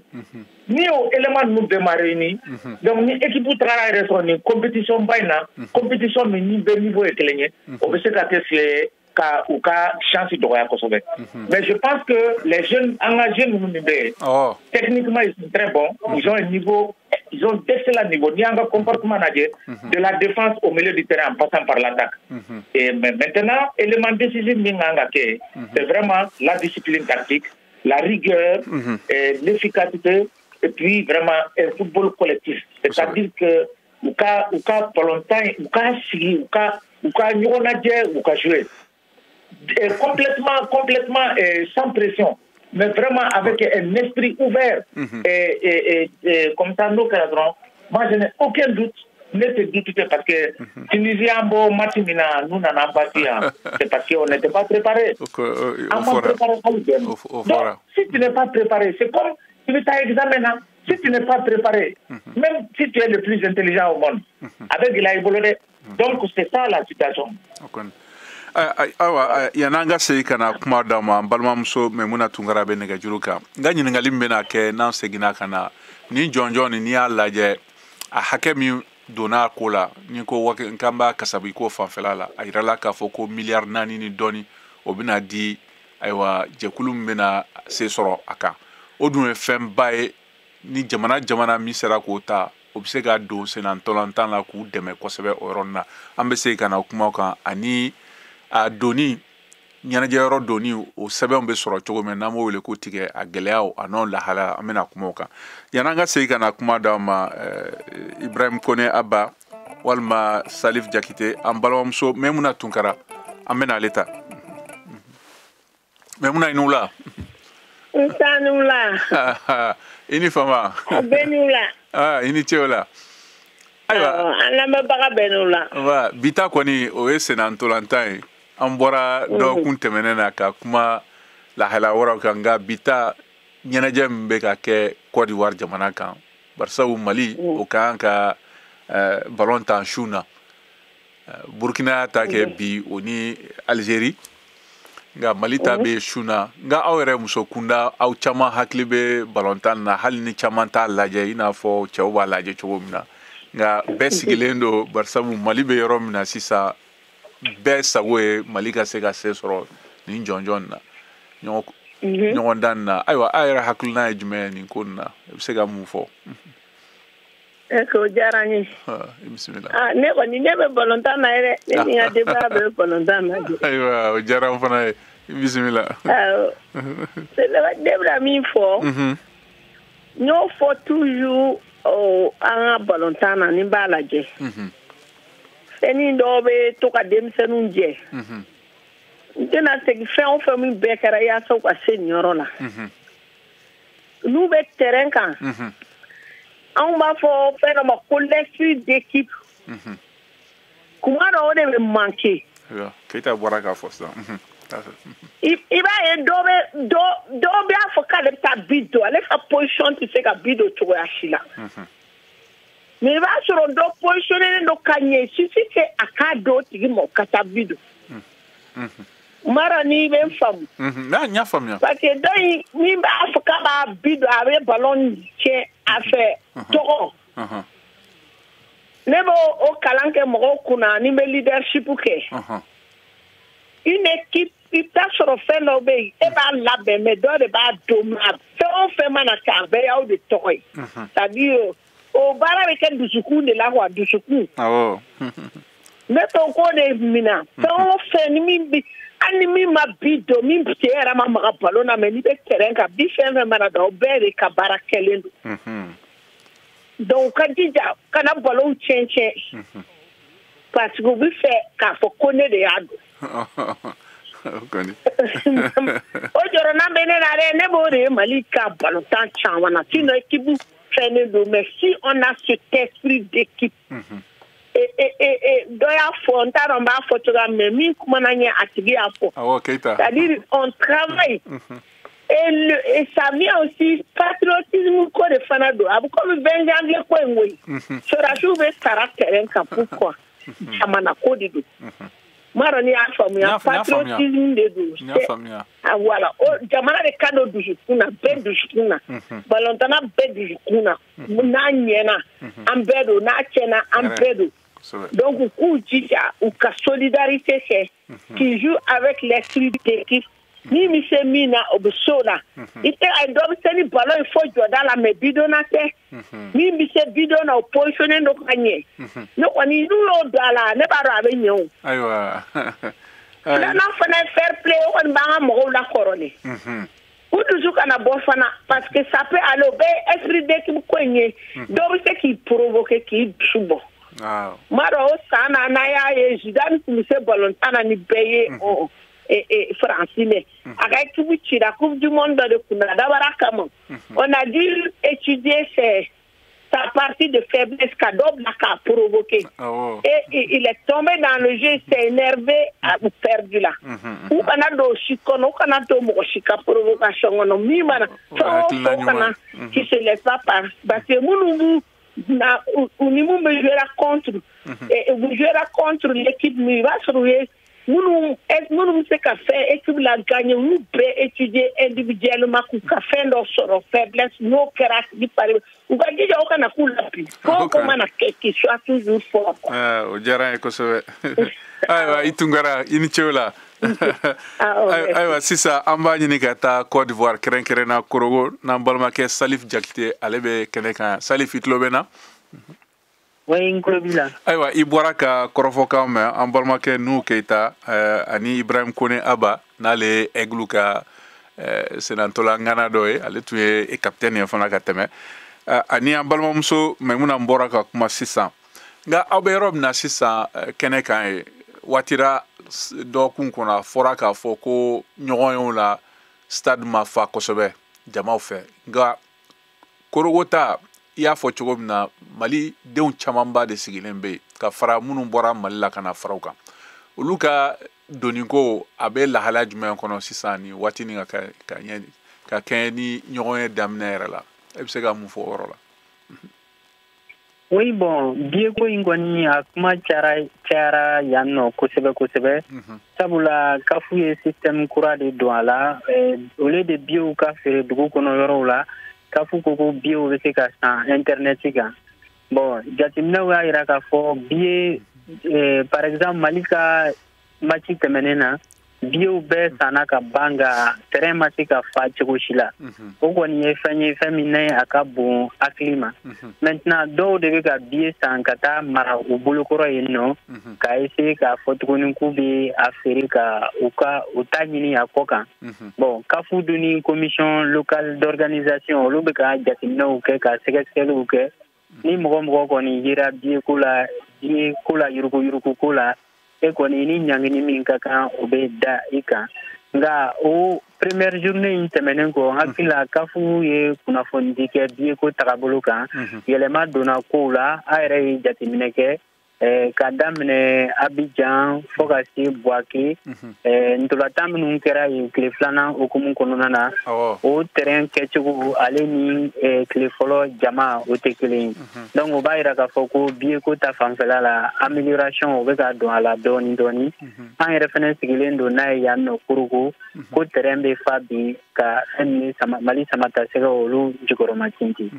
Ni au élément nous démarrer donc ni équipe travail sur une compétition baina, compétition de niveau éclairé, on peut se casser ou cas chance de roya Kosovo. Mais je pense que les jeunes engagés nous techniquement ils sont très bons, ils ont un niveau, ils ont d'excellents niveaux, ni un comportement de la défense au milieu du terrain en passant par l'attaque. Et maintenant, élément décisif c'est vraiment la discipline tactique, la rigueur, l'efficacité et puis vraiment un football collectif. C'est-à-dire que ou ka volontaire, ou ka sigi, ou ka nyonadje, ou ka jouer. Complètement sans pression, mais vraiment avec un esprit ouvert. Et comme ça, nous, moi, je n'ai aucun doute. Ne te doute pas parce que Tunisia, nous n'en pas c'est parce qu'on n'était pas préparé. Donc, si tu n'es pas préparé, c'est comme si tu as examiné. Si tu n'es pas préparé, même si tu es le plus intelligent au monde, avec la évolué. Donc, c'est ça la situation. Awa yananga sey kana kuma dama balmamso memuna tungara be nega juruka ngani ngali mbena ke nan segina kana ni jonjon ni alaje a hakemi dona kola ni ko wake nkamba kasabi ko fanfelala ayirala ka foko milliard nani ni doni obina di aywa jekulum bena se soro aka odun fem bae ni jamana misera ko ta obsega do senan tolantan la ku deme ko sebe oronna ambe sey kana kuma kan ani a doni nyana jero doni o sɛbɛn bɛ sɔrɔ cogo min na mo wele ko tigɛ a gɛlɛyaw a non lahala an bɛna kuma o kan yana an ka segin ka na kuma d'aw ma Ibrahim Kone Abba walima Salif Jakite an balimamuso Memuna Tunkara an bɛna ale ta Memuna inu la nsanu la ini fama benu la ini cɛw la ayiwa an lamɛnbaga benu la wa bita kɔni o ye senantolantan ye an bɔra dɔgɔkun tɛmɛnen na ka kuma lahala wɛrɛw kan nka bita ɲɛnajɛ min bɛ ka kɛ Côte d'Ivoire jamana kan barisabu Mali o kan ka ballon tan su na Burkina y'a ta kɛ bi o ni Algérie nka Mali ta bɛ su na nka aw yɛrɛ muso kunda aw caman hakili bɛ ballon tan na hali ni caman t'a lajɛ i n'a fɔ cɛw b'a lajɛ cogo min na nka bɛɛ sigilen don barisabu Mali bɛ yɔrɔ min na sisan bɛɛ sago ye Mali ka se ka se sɔrɔ nin jɔnjɔn na ɲɔgɔn dan na ayiwa a yɛrɛ hakilina ye jumɛn nin ko na i bɛ se ka mun fɔ o diyara n ye bisimila ne kɔni ne bɛ balontan na yɛrɛ ne ni n ka denbaya bɛ balontan na ayiwa o diyara n fana ye bisimila ne bɛna min fɔ n y'o fɔ toujours an ka balontan na ni n b'a lajɛ fɛnnin dɔw bɛ to ka denmisɛnninw jɛ n tɛna segin fɛn o fɛn min bɛɛ kɛra yaasa u ka se nin yɔrɔ la n'u bɛ terrain kan anw b'a fɔ fɛn dɔ ma ko l'esprit d'équipe kuma dɔ o de bɛ manquer Keita bɔra k'a fɔ sisan i b'a ye dɔ b'a fɔ k'ale bɛ taa bi don ale ka position tɛ se ka bi don cogoya si la mais i b'a sɔrɔ dɔ positionnen don ka ɲɛ suffit que a k'a don o tigi ma o ka taa bi don mara n'i bɛ n faamu n y'a faamuya parce que dɔ in min b'a fɔ k'a b'a bi don a bɛ ballon tiɲɛ a fɛ tɔgɔ ne b'o kalan kɛ mɔgɔw kunna ni bɛ leadership kɛ une équipe i bɛ taa sɔrɔ fɛn dɔw bɛ yen e b'a labɛn mais dɔ de b'a don ma fɛn o fɛn mana kɛ a bɛɛ y'aw de tɔgɔ ye c'est à dire o baara bɛ kɛ dusukun de la quoi dusukun ne t'o ko de mina fɛn o fɛn ni min bi hali ni min ma bi don min cɛ yɛrɛ ma maga ballon na mais n'i bɛ terrain kan bi fɛn fɛn mana don o bɛɛ de ka baara kɛlen don donc ka jija kana ballon tiɲɛ parce que u bɛ fɛ k'a fɔ ko ne de y'a don o jɔrɔna bɛ ne la dɛ ne b'o de ye Mali ka ballon tan caman na sinon équipe fɛnnen don mais si on a cet esprit d'équipe dɔ y'a fɔ n t'a dɔn n b'a fɔ cogoya min min kumana ɲɛ a tigi y'a fɔ c'est-à-dire on travaille et ça vient aussi patriotisme ko de fana don a bɛ komi 20 janvier ko in koyi sɔrɔdasiw bɛ sara terrain kan pourquoi jamana ko de don mara ni y'a faamuya patriotisme de don voilà jamana de ka don dusukun na bɛɛ dusukun na balontana bɛɛ dusukun na n'a ɲɛna an bɛɛ don n'a tiɲɛna an bɛɛ don donc u k'u jija u ka solidarité kɛ qui joue avec l'esprit d'équipe ni bɛ se min na o bɛ se o la i tɛ a dɔ bɛ se ni ballon ye fo jɔda la mais bidonna tɛ min bɛ se bidon na o positionné don ka ɲɛ ne kɔni n'u y'o don a la ne b'a dɔn a bɛ ɲɛ o. ayiwa n'a fana ye fair play o kɔni b'an ka mɔgɔw la kɔrɔlen ou toujours kana bofana parce que ça peut aller au esprit d'équipe koigné donc c'est qui provoque qui subo maro sana na ya e jidan ku se balontana ni payer et francine aga équipe ci la coupe du monde de kuna dabara kama on a dû étudier sa partie de faiblesse qu'a provoqué. Et il est tombé dans le jeu, il s'est énervé, a perdu là. Ou on a do chikon, ou on a do mochika provocation, on a mis mana. Qui se laisse pas par. Parce que nous, nous me jouera contre. Et vous jouera contre l'équipe, mais il va se rouiller. Nous c'est qu'à faire équipe la gagner nous peut étudier individuellement qu'à faire nos faiblesses nos caractères par ou va dire aucun à coup la plus comment na qui soit toujours fort o jara ko so aywa itungara inichola aywa sisa amba ni kata Côte d'Ivoire kerenkerena korogo na balma ke Salif Jakite alebe keneka Salif itlobena aywa i bɔra ka kɔrɔfɔkan mɛn an balimakɛ Nuhu Keyita ani Ibrahim Kone Aba n'ale Aigle ka senantola ŋana dɔ ye ale tun ye capitaine ye fana ka tɛmɛ ani an balimamuso Maimuna bɔra ka kuma sisan nka aw bɛ yɔrɔ min na sisan kɛnɛ kan ye waatira dɔgɔkun kɔnɔ a fɔra k'a fɔ ko ɲɔgɔnyew la stade ma fa kosɛbɛ jamaw fɛ nka korogo ta i y'a fɔ cogo min na Mali denw camanba de sigilen bɛ ka fara minnu bɔra Mali la ka na faraw kan olu ka doniko a bɛ lahala jumɛn kɔnɔ sisan ni waati ni ka kɛɲɛ ni ɲɔgɔn ye daminɛ yɛrɛ la e bɛ se ka mun fɔ o yɔrɔ la. Oui, bon, bieko ingoni a kuma cara yan nɔ kosɛbɛ kosɛbɛ sabula kafu ye système kura de don a la au lieu de biew ka feere dugu kɔnɔ yɔrɔw la kafu koko biew bɛ se ka san internet kan bon jateminɛw y'a yira k'a fɔ bie par exemple Mali ka match tɛmɛnen na biew bɛɛ sanna ka ban ka terrain ma se ka fa cogo si la o kɔni ye fɛn ye fɛn min a ka bon hakili ma maintenant dɔw de bɛ ka bie san ka taa mara u bolokɔrɔ yen nɔ ka essayer k'a fɔ tuguni k'u bɛ a feere ka u ta ɲini a kɔ kan bon kafu dun ni commission locale d'organisation olu bɛ ka jateminɛw kɛ ka sɛgɛsɛgɛliw kɛ ni mɔgɔ kɔni yera bie ko la yuruku ko la e kɔni ni ɲangini min ka kan o bɛ da i kan nka o première journée in tɛmɛnen kɔ hakili la kafu ye kunnafonidi kɛ bie ko tagabolo kan yɛlɛma donna kow la a yɛrɛ ye jateminɛ kɛ ka daminɛ Abidjan fo ka se Bouaké ntolatan minnu kɛra yen tile filanan hukumu kɔnɔna na o terrain kɛcogo ale ni tile fɔlɔ jama o tɛ kelen donc o b'a yira k'a fɔ ko bieko ta fanfɛla la amélioration o bɛ ka don a la dɔɔni dɔɔni an yɛrɛ fɛnɛ sigilen don n'a ye yan nɔ Korogo ko terrain bɛ fa bi ka Mali samatasɛgɛ olu jukɔrɔma tinti.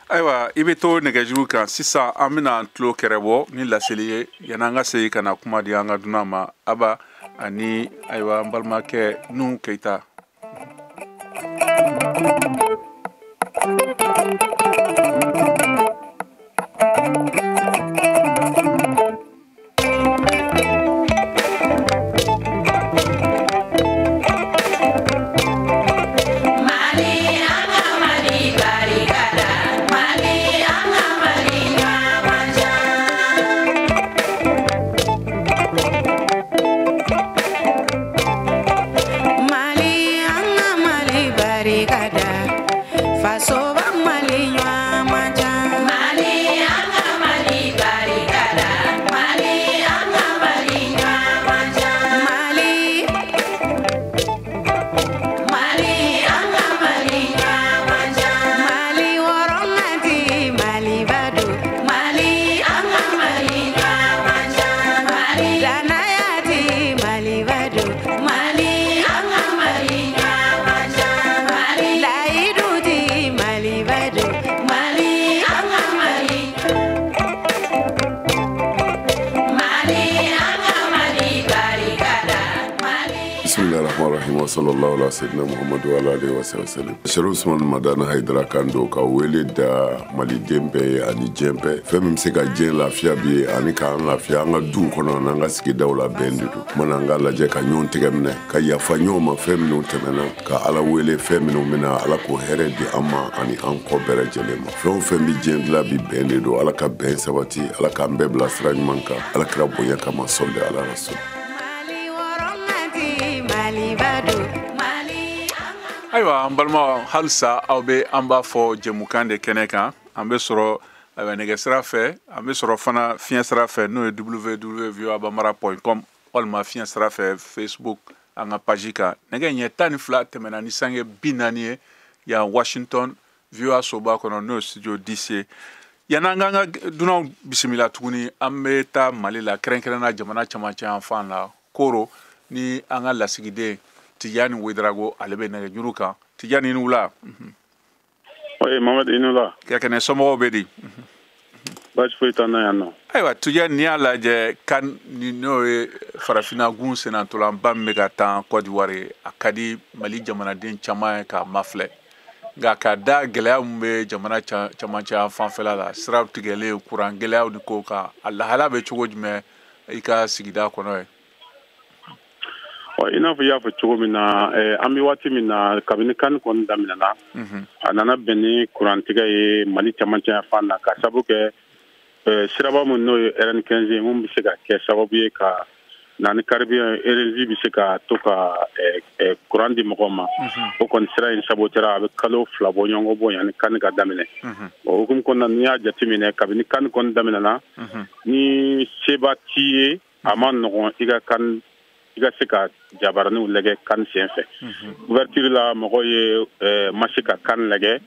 Ayiwa i bɛ to nɛgɛjuru kan sisan an bɛna tulo kɛrɛ bɔ ni laseli ye yanni an ka segin ka na kuma di an ka dunan ma Aba ani ayiwa an balimakɛ Nuhu Keyita. Mali, Bismillahirrahmanirrahim wa sallallahu ala sayyidina Muhammad wa ala alihi wa sallam. Cheikh Ousmane Madana Haidara Kando ka wele da Mali dembe ani jembe fɛn min se ka jɛn lafiya bi ani k'an lafiya an ka duw kɔnɔ n'an ka sigidaw la bɛn de don mana an ka lajɛ ka ɲɔgɔn tɛgɛ minɛ ka yafa ɲɔgɔn ma fɛn minnu tɛmɛna ka Ala wele fɛn minnu bɛna Ala k'o hɛrɛ di an ma ani an kɔ bɛɛ lajɛlen ma fɛn o fɛn bi jɛn dilan bi bɛn de don Ala ka bɛn sabati Ala k'an bɛɛ bila sira ɲuman kan Ala kira bonya kama sɔli ala rasul. Ayiwa an balima halisa aw bɛ an b'a fɔ jɛmukan de kɛnɛ kan an bɛ sɔrɔ nɛgɛsira fɛ an bɛ sɔrɔ fana fiɲɛ sira fɛ n'o ye www.voabamara.com walima fiɲɛ sira fɛ Facebook an ka page kan nɛgɛ ɲɛ 12 tɛmɛna ni sange 40 ye yan Washington VOA soba kɔnɔ n'o ye studio 10 ye yan'an k'an ka dunanw bisimila tuguni an bɛ taa Mali la kɛrɛnkɛrɛnna jamana camancɛ yan fan la Koro ni an ka lasigiden Tijani Wedrago ale bɛ nɛgɛ juru kan Tijani ni wula. Oui, Mohamed Inula. Kɛnɛ somɔgɔw bɛ di. Baasi foyi t'an na yan nɔ. Ayiwa Tijani n'i y'a lajɛ kan n'o ye farafinna gun senantolanba min bɛ ka taa Côte d'Ivoire a ka di Mali jamanaden caman ye k'a mafilɛ nka ka da gɛlɛya min bɛ jamana camancɛ yan fanfɛla la siraw tigɛlen kuran gɛlɛyaw ni ko kan a lahala bɛ cogo jumɛn i ka sigida kɔnɔ ye. I n'a fɔ i y'a fɔ cogo min na an bɛ waati min na kabini kan kɔni daminɛna a nana bɛn ni kurantigɛ ye Mali camancɛ fan na ka sabu kɛ siraba min n'o ye RN15 ye mun bɛ se ka kɛ sababu ye ka na ni carburant énergie bɛ se ka to ka kuran di mɔgɔw ma o kɔni sira in sabotera a bɛ kalo 2 bɔ ɲɔgɔn bɔ yanni kan ka daminɛ o hukumu kɔnɔna n'i y'a jateminɛ kabini kan kɔni daminɛna ni seba t'i ye a ma nɔgɔn i ka kan i ka se ka jabaraniw lajɛ kan sen fɛ ouverture la mɔgɔw ye ma se ka kan lajɛ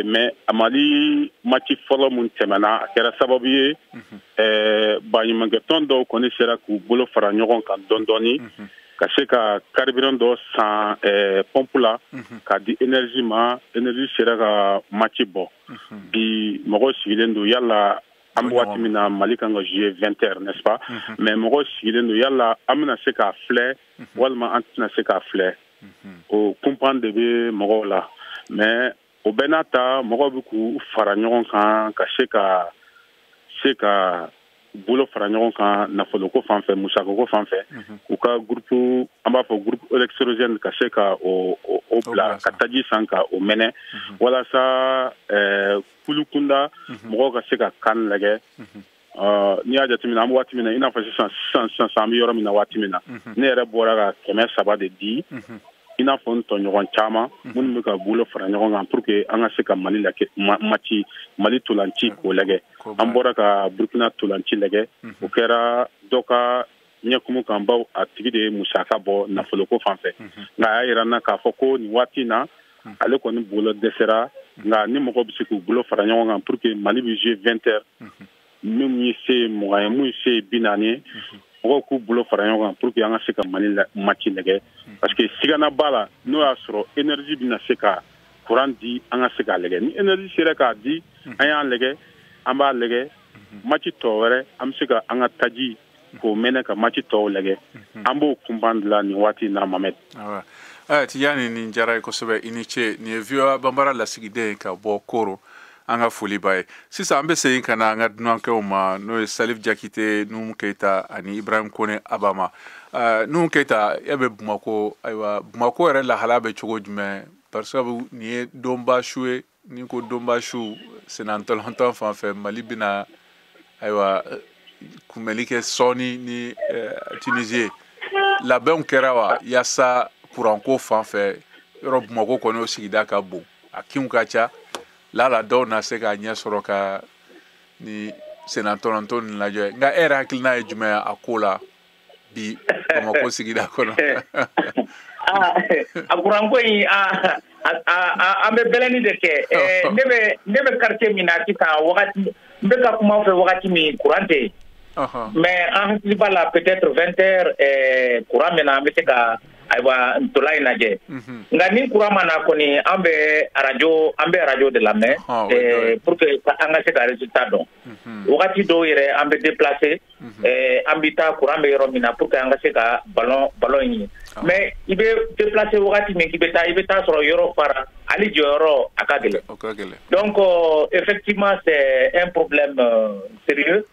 mais a Mali match fɔlɔ mun tɛmɛna a kɛra sababu ye baɲumankɛtɔn dɔw kɔni sera k'u bolo fara ɲɔgɔn kan dɔɔni dɔɔni ka se ka carburant dɔ san pompe la ka di énergie ma énergie sera ka match bɔ bi mɔgɔw sigilen don yala an bɛ waati min na Mali kan ka jouer 20h n'est-ce pas mais mɔgɔw sigilen don yala an bɛna se k'a filɛ walima an tɛna se k'a filɛ o kunpan de bɛ mɔgɔw la mais o bɛɛ n'a ta mɔgɔw bɛ k'u fara ɲɔgɔn kan ka se ka bolo fara ɲɔgɔn kan nafoloko fan fɛ musakako fan fɛ u ka groupe an b'a fɔ groupe électrogène ka se ka o bila ka taji san ka o mɛnɛ walasa kulukunda mɔgɔw ka se ka kan lajɛ n'i y'a jateminɛ an bɛ waati min na i n'a fɔ sisan an bɛ yɔrɔ min na waati min na ne yɛrɛ bɔra ka 300 de di i n'a fɔ n tɔɲɔgɔn caman minnu bɛ ka bolo fara ɲɔgɔn kan pour que an ka se ka Mali Mali tolanci k'o lajɛ an bɔra ka Burkina tolanci lajɛ o kɛra dɔ ka ɲɛkumu kan baw a tigi de ye musaka bɔ nafoloko fan fɛ nka a y'a yira n na k'a fɔ ko nin waati in na ale kɔni bolo dɛsɛra nka ni mɔgɔw bɛ se k'u bolo fara ɲɔgɔn kan pour que Mali bɛ jouer 20h min ye se 20 ye mun ye se 40 ye mɔgɔw k'u bolo fara ɲɔgɔn kan pour que an ka se ka Mali match lajɛ parce que sigana b'a la n'o y'a sɔrɔ énergie bɛna se ka courant di an ka se k'a lajɛ ni énergie sera k'a di an y'an lajɛ an b'a lajɛ match tɔ wɛrɛ an bɛ se ka an ka taji k'o mɛnɛ ka match tɔw lajɛ an b'o kunban dilan nin waati in na Mohamed. Tijani nin diyara ye kosɛbɛ i ni ce nin ye VOA Bambara lasigiden ka bɔ Koro an ka foli b'a ye sisan an bɛ segin ka na an ka dunankɛw ma n'o ye Salif Jakite Nuhu Keyita ani Ibrahim Kone Abama Nuhu Keyita e bɛ Bamako ayiwa Bamako yɛrɛ lahala bɛ cogo jumɛn parce que nin ye donba su ye ni ko donba su senantɔlɔntɔn fan fɛ Mali bɛna ayiwa kunbɛli kɛ sɔɔni ni Tunisie labɛnw kɛra wa yaasa kuranko fan fɛ yɔrɔ Bamako kɔni o sigida ka bon a kinw ka ca lala dɔw na se k'a ɲɛ sɔrɔ ka ni senatɔlɔntɔn nin lajɛ nka e yɛrɛ hakilina ye jumɛn a ko la bi Bamako sigida kɔnɔ. A kuranko in an bɛ bɛlɛnni de kɛ ne bɛ quartier min na sisan wagati n bɛ ka kuma fɛ wagati min kuran tɛ yen mais an hakili b'a la peut-être 20h kuran min na an bɛ se ka aywa ntola inaje ngani kurama na koni ambe radio de la main pour que anga se ka résultat don wakati do yere ambe déplacer ambita kurambe yoro mina pour que anga se ka ballon ni mais ibe déplacer wakati men ibeta soro yoro para ali joro akagele donc effectivement c'est un problème sérieux.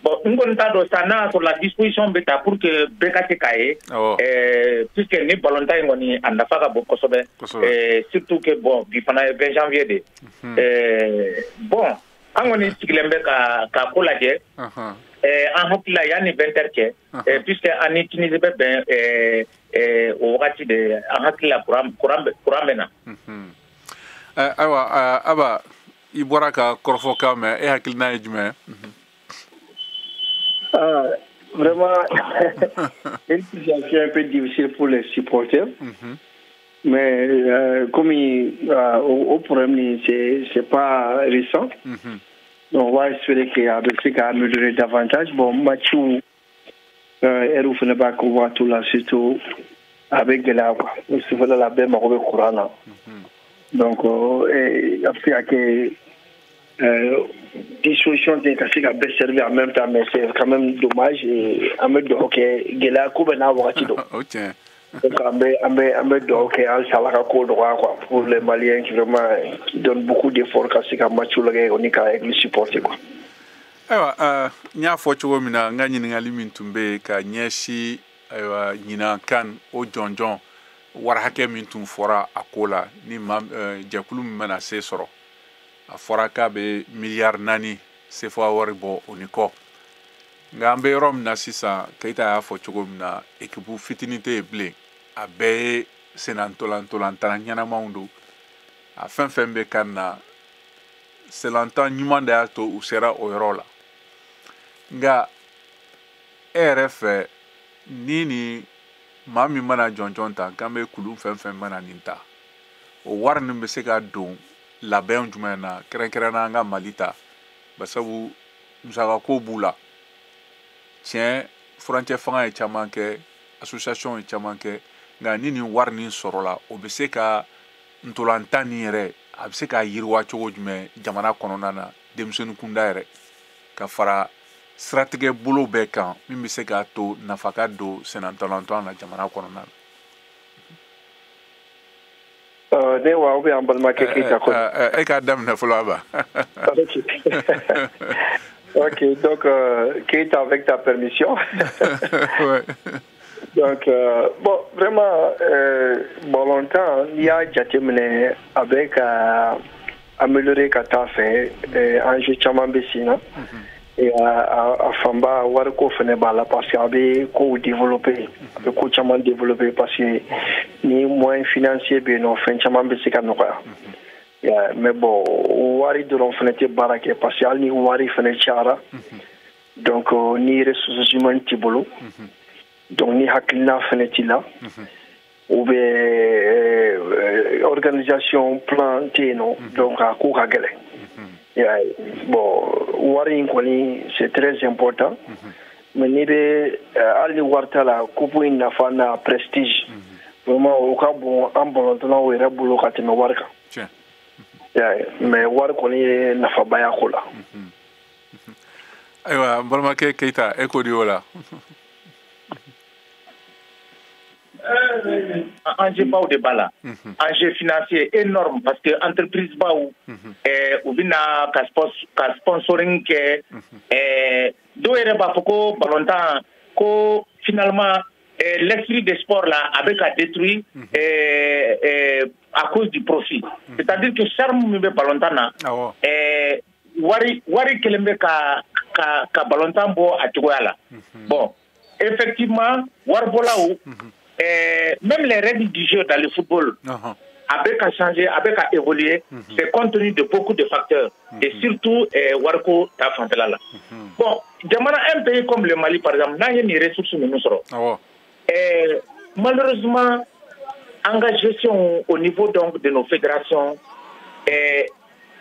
Bon, nous avons sur la disposition bêta pour que Bekate Kaye, puisque nous volontaires en affaire beaucoup surtout que bon, il faut 20 janvier bon, on est cyclembe ka collage, en hôtel il y a une vingtaine puisque on utilise ben au rati de en hôtel couramena. Aba iboraka korfoka me e hakilna ejme. Vraiment, une situation un peu difficile pour les supporters. Mais comme au problème, c'est pas récent. Donc on va espérer qu'il y a des trucs à améliorer davantage. Bon, match où Erouf ne va pas voir tout là, surtout avec de la belle marque courant. Donc, après, il y a des solutions qui ont bien servi en même temps, mais c'est quand même dommage. Et en mode de hockey, il y a la coupe à voir. Donc, en mode de hockey, ça va droit pour les Maliens qui vraiment donnent beaucoup d'efforts quand c'est un match où on est avec les supporters. Awa, nya fo chugo mina nga nyiningali mintumbe ka nyeshi awa nyina kan o jonjon war hake mintum fora akola ni jakulu mana se soro a fora ka be milliard nani se fo wari bo oniko nga ambe rom na sisa kaita ya fo chugo mina ekipu fitinite ble a be senantolan taranyana maundu a fenfembe kana selantan nyuma da to usera oyrola nga RF nini mami mana jonjonta kambe kulum fenfen mana ninta o warni be se ka don labɛn jumɛn na kɛrɛnkɛrɛnna an ka Mali ta basabu musaka ko b'u la tiɲɛ furancɛ fanga ye caman kɛ association ye caman kɛ nka ni nin wari nin sɔrɔla o bɛ se ka ntolantan nin yɛrɛ a bɛ se ka yiriwa cogo jumɛn jamana kɔnɔna na denmisɛnnin kunda yɛrɛ ka fara siratigɛ bolo bɛɛ kan min bɛ se k'a to nafa ka don sɛnɛntɔlantɔn na jamana kɔnɔna na. Ne wa ou bien en balimakɛ Keita kɔnɔ. E k'a daminɛ fɔlɔ Aba. Ok, donc Keita, avec ta permission. Ouais. Donc, bon, vraiment, bon, longtemps, il y a jateminɛ avec améliorer ka taa fɛ enjeu caman bɛ sen na. Et a fanba wari ko fɛnɛ b'a la parce que a bɛ kow développer a bɛ ko caman développer parce que ni moyen financier bɛ yen nɔ fɛn caman bɛ se ka nɔgɔya mais bon wari dɔrɔn fɛnɛ tɛ baara kɛ parce que hali ni wari fɛnɛ cayara donc ni ressources humaines t'i bolo donc ni hakilina fɛnɛ t'i la ou bien organisation plan tɛ yen nɔ donc a ko ka gɛlɛn. Bon, wari kɔni c'est très important, mais ni bɛ hali warta la coupe in nafa na prestige vraiment o ka bon an bɔlɔntɔlaw yɛrɛ bolo ka tɛmɛ wari kan. Mais wari kɔni ye nafaba y'a ko la. Ayiwa n balimakɛ Keita e ko di o la. Enjeu baw de b'a la enjeu financier énorme parce que entreprise baw u bɛna ka sponsoring kɛ dɔw yɛrɛ b'a fɔ ko ballontan ko finalement l'esprit des sports là a bɛ ka détruit à cause du profit, c'est-à-dire que charme min bɛ ballontan na wari kelen bɛ ka ballontan bɔ a cogoya la. Bon, effectivement waribɔlaw même les règles du jeu dans le football avec à changer, avec à évoluer, c'est compte tenu de beaucoup de facteurs et surtout Warko Tafantela. Bon, demande un pays comme le Mali par exemple, n'a ni ressources nous serons. Malheureusement, engagement au niveau donc de nos fédérations,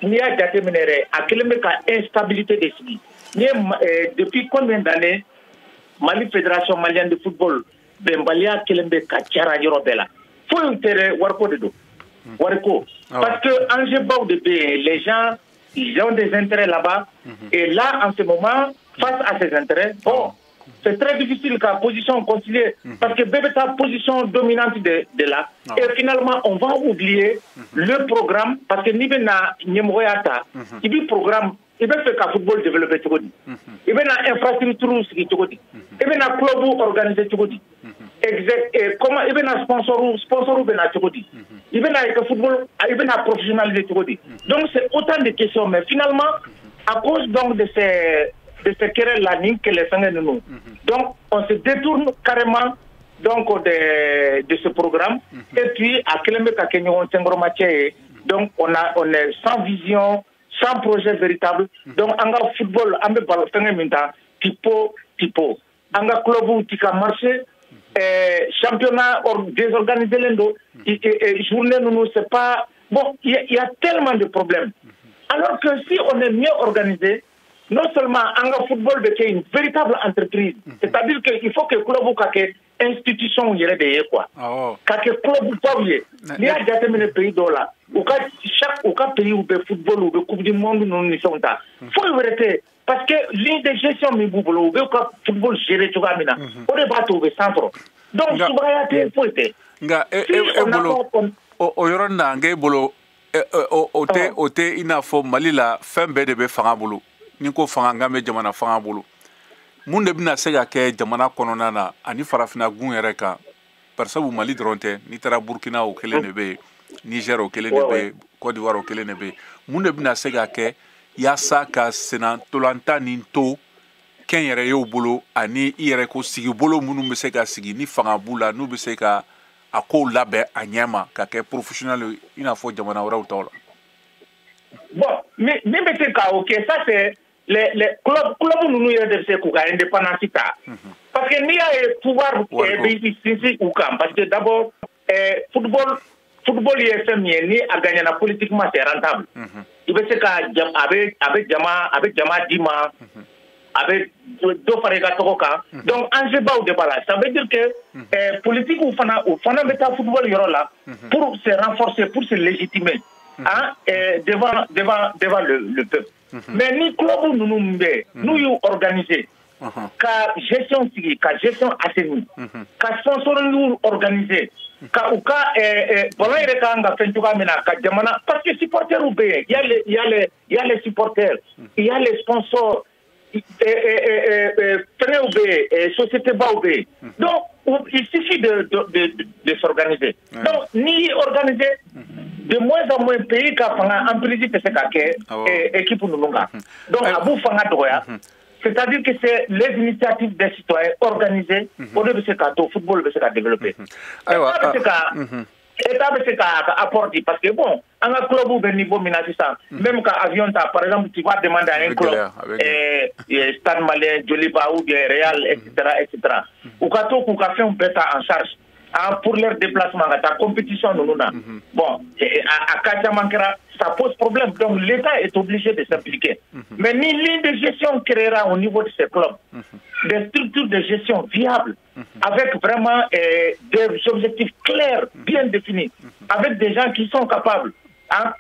il y a déterminé à quelle instabilité des pays. Depuis combien d'années Mali Fédération malienne de football bɛnbaliya kelen bɛ ka cara yɔrɔ bɛɛ la foyi tɛ wariko de don wariko parce que enjeubaw de bɛ yen les gens ils ont des intérêts là-bas et là en ce moment face à ces intérêts bon c'est très difficile qu'à position concilier parce que bébé ta position dominante de là et finalement on va oublier le programme parce que ni bena nyemoyata ibi programme ibe fait ka football développer togodi ibe na infrastructure sigi togodi ibe na club organiser togodi exact et comment ibe na sponsor bena togodi ibe na que football ibe na professionnaliser togodi donc c'est autant de questions mais finalement à cause donc de ces querelles-là que les sangs de nous. Donc, on se détourne carrément donc, de ce programme. Et puis, à Kelemeka Kenyon Tengromaché, donc, on est sans vision, sans projet véritable. Donc, on a football, on a ballon, tipo. On a club qui a marché, championnat désorganisé, et journée, nous, c'est pas. Bon, il y a tellement de problèmes. Alors que si on est mieux organisé, non seulement en football est une véritable entreprise, c'est-à-dire qu'il faut que le club ait une institution qui est quoi. Que le club soit il y a des pays là, chaque pays où le football ou le Coupe du Monde nous sommes là. Il faut arrêter parce que l'une des gestions mais vous voulez le football géré tout ça maintenant. On est pas au centre. Donc il faut être. Nga o yorona ngai bolo ote ina fo malila fembe de be fanga bolo. Ni ko fanga ngame jamana fanga bolo mun de bina se ka kɛ jamana kɔnɔna na ani farafina gun yɛrɛ kan parsabu Mali dɔrɔn tɛ ni taara Burkina o kelen de bɛ Niger o kelen de bɛ Côte d'Ivoire o kelen de bɛ mun de bina se ka kɛ yaasa ka senan tolanta ni to kɛn yɛrɛ y'o bolo ani I yɛrɛ ko sigi bolo minnu bɛ se ka sigi ni fanga b'u la n'u bɛ se ka a kow labɛn a ɲɛma ka kɛ professionnel I n'a fɔ jamana wɛrɛw tɔw la. Bon, mais c'est cas ok, ça c'est les clubs nous de se couper indépendance parce que n'y a pouvoir ici ou quand parce que d'abord football IFM ni a gagné la politiquement c'est rentable il veut se avec Jama Dima avec deux farega toka donc enjeu bas au départ ça veut dire que politique ou fana mettre football yoro là pour se renforcer pour se légitimer devant le peuple. Mais ni club nous y organiser, ka gestion assainie, ka sponsor nous organiser, ka parce que supporters ou il y a les supporters, il y a les sponsors, société baoubé. Donc il suffit de s'organiser. Donc ni organiser de moins en moins pays qui en principe c'est qu'à équipe nous donc à bout fanga doya c'est-à-dire que c'est les initiatives des citoyens organisées au lieu de ce qu'à football de ce qu'à développer État de ce qu'à apporter parce que bon en un club au niveau minasista même quand avion par exemple tu vas demander à un club Stade Malien Joliba ou bien Real etc ou quand on fait un bêta en charge pour leur déplacement, la compétition, bon, à Kachamankera, ça pose problème. Donc l'État est obligé de s'impliquer. Mais ni ligne de gestion créera au niveau de ces clubs des structures de gestion viables, avec vraiment des objectifs clairs, bien définis, avec des gens qui sont capables,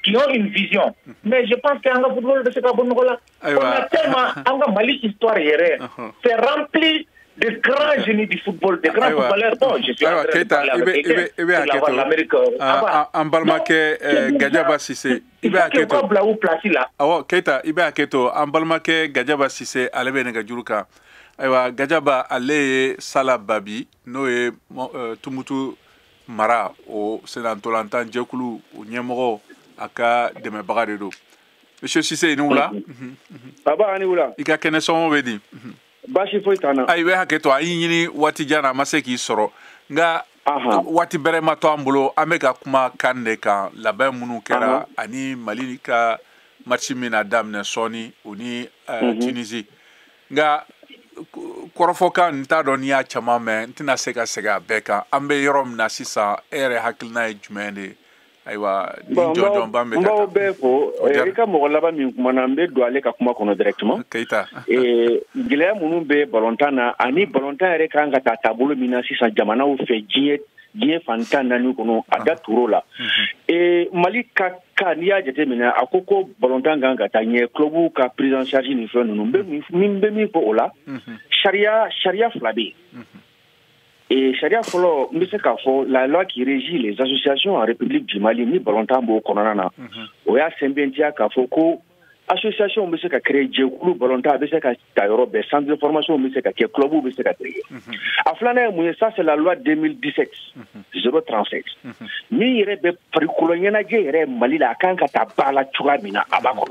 qui ont une vision. Mais je pense qu'en football de ce cas-là, on a tellement, en Mali, histoire hier, c'est rempli de grands génies du football, de grands footballeurs. Bon, je suis en train de parler avec l'Amérique. En balmake Gadjaba Sissé. Keita, Ibe Aketo, en balmake Gadjaba Sissé, Alebe Negajuruka. Aywa, Gadjaba Ale Sala Babi, Noé Tumutu Mara, au Sénantolantan, Djekulu, ou Nyemoro, Aka Deme Bagadedo. Monsieur Sissé, nous là? Baba, nous là. Ika Keneson, on veut dire. Bashi foi tana ay we haketo ay nyini wati jana maseki soro nga wati bere mato ambulo amega kuma kande kan labɛn munu kɛra ani Mali ka match min na daminɛ sɔni o ni Tunisie nga kɔrɔfɔ kan n t'a dɔn n'i y'a caman mɛn n tɛna se ka segin a bɛɛ kan an bɛ yɔrɔ min na sisan e yɛrɛ hakilina ye jumɛn de aywa ni jonjon bambe ka mbaw be ko e ka mo laba min kuma na mbe do ale ka kuma kono directement keita gile munu be balontana ani balontan re kan ka tabulu mina sisa jamana u fe die fantana ni kono ada turola mali ka niya jete mina akoko balontan ganga ta nye clubu ka prise en charge ni fe nunu mbe mi ko ola sharia flabi et sharia folo mbese ka fo la loi qui régit les associations en République du Mali ni balontan bo konana oya sembentia ka fo ko association mbese ka créer jekulu balontan mbese ka tayoro be centre de formation mbese ka club mbese ka créer aflana mu ça c'est la loi 2017 037 ni yere be parikolonya je yere Mali la kan ka tabala tuamina abako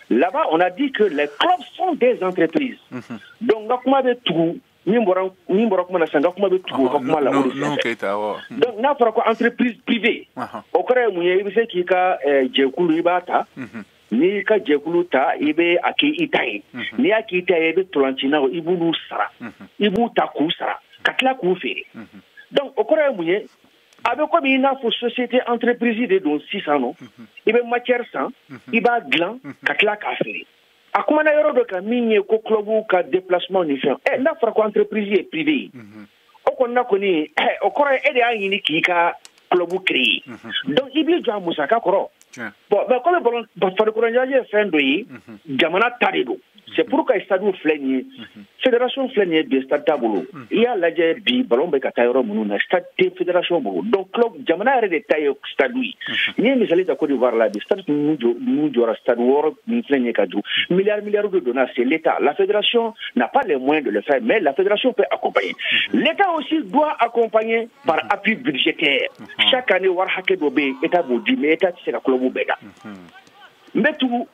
là-bas on a dit que les clubs sont des entreprises donc ngakuma be tout nimbora kuma na sanga kuma be tugo kuma la donc na fara ko entreprise privée o kare mu ye bise ki ka jekulu ibata ni ka jekulu ta ibe aki itai ni aki itai ibe tolantina o ibulu sara ibu ta ku sara katla ku fere donc o kare mu ye abe ko bi na fo société entreprise de don 600 non ibe matière 100 iba glan katla ka fere akuma na yoro do ka minye ko clubu ka déplacement ni fait na fara ko entreprise privé o ko na ko ni o ko e de ayini ki ka clubu créé donc ibi jo musaka koro bon mais comme bon fara ko nyaje fendo yi jamana tarido c'est pourquoi stade fleni fédération fleni de stade tabulu il y a la bi ballon be ka tayoro munu na stade fédération bulu donc club jamana re de tayo stade wi ni misali ta Côte d'Ivoire la bi stade nous jora stade wor ni fleni ka du milliards de dollars c'est l'état la fédération n'a pas les moyens de le faire mais la fédération peut accompagner l'état aussi doit accompagner par appui budgétaire chaque année war hakke do be état bo di mais état c'est la club beda mais tout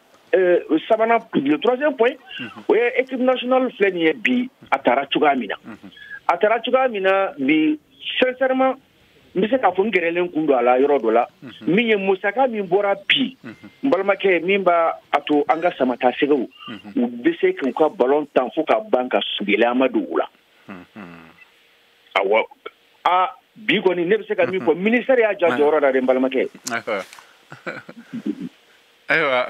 sabana le troisième point ouais équipe nationale fleni bi atara chugamina bi sincèrement mbise ka fo ngerelen kundu ala yoro dola minye musaka min bora bi mbalmake mimba ato anga samata segou u bise ka ballon tan fo ka banka subile amadu ula awa a bi ko ni nebse ka mi ko ministère ya jajoro da mbalmake aywa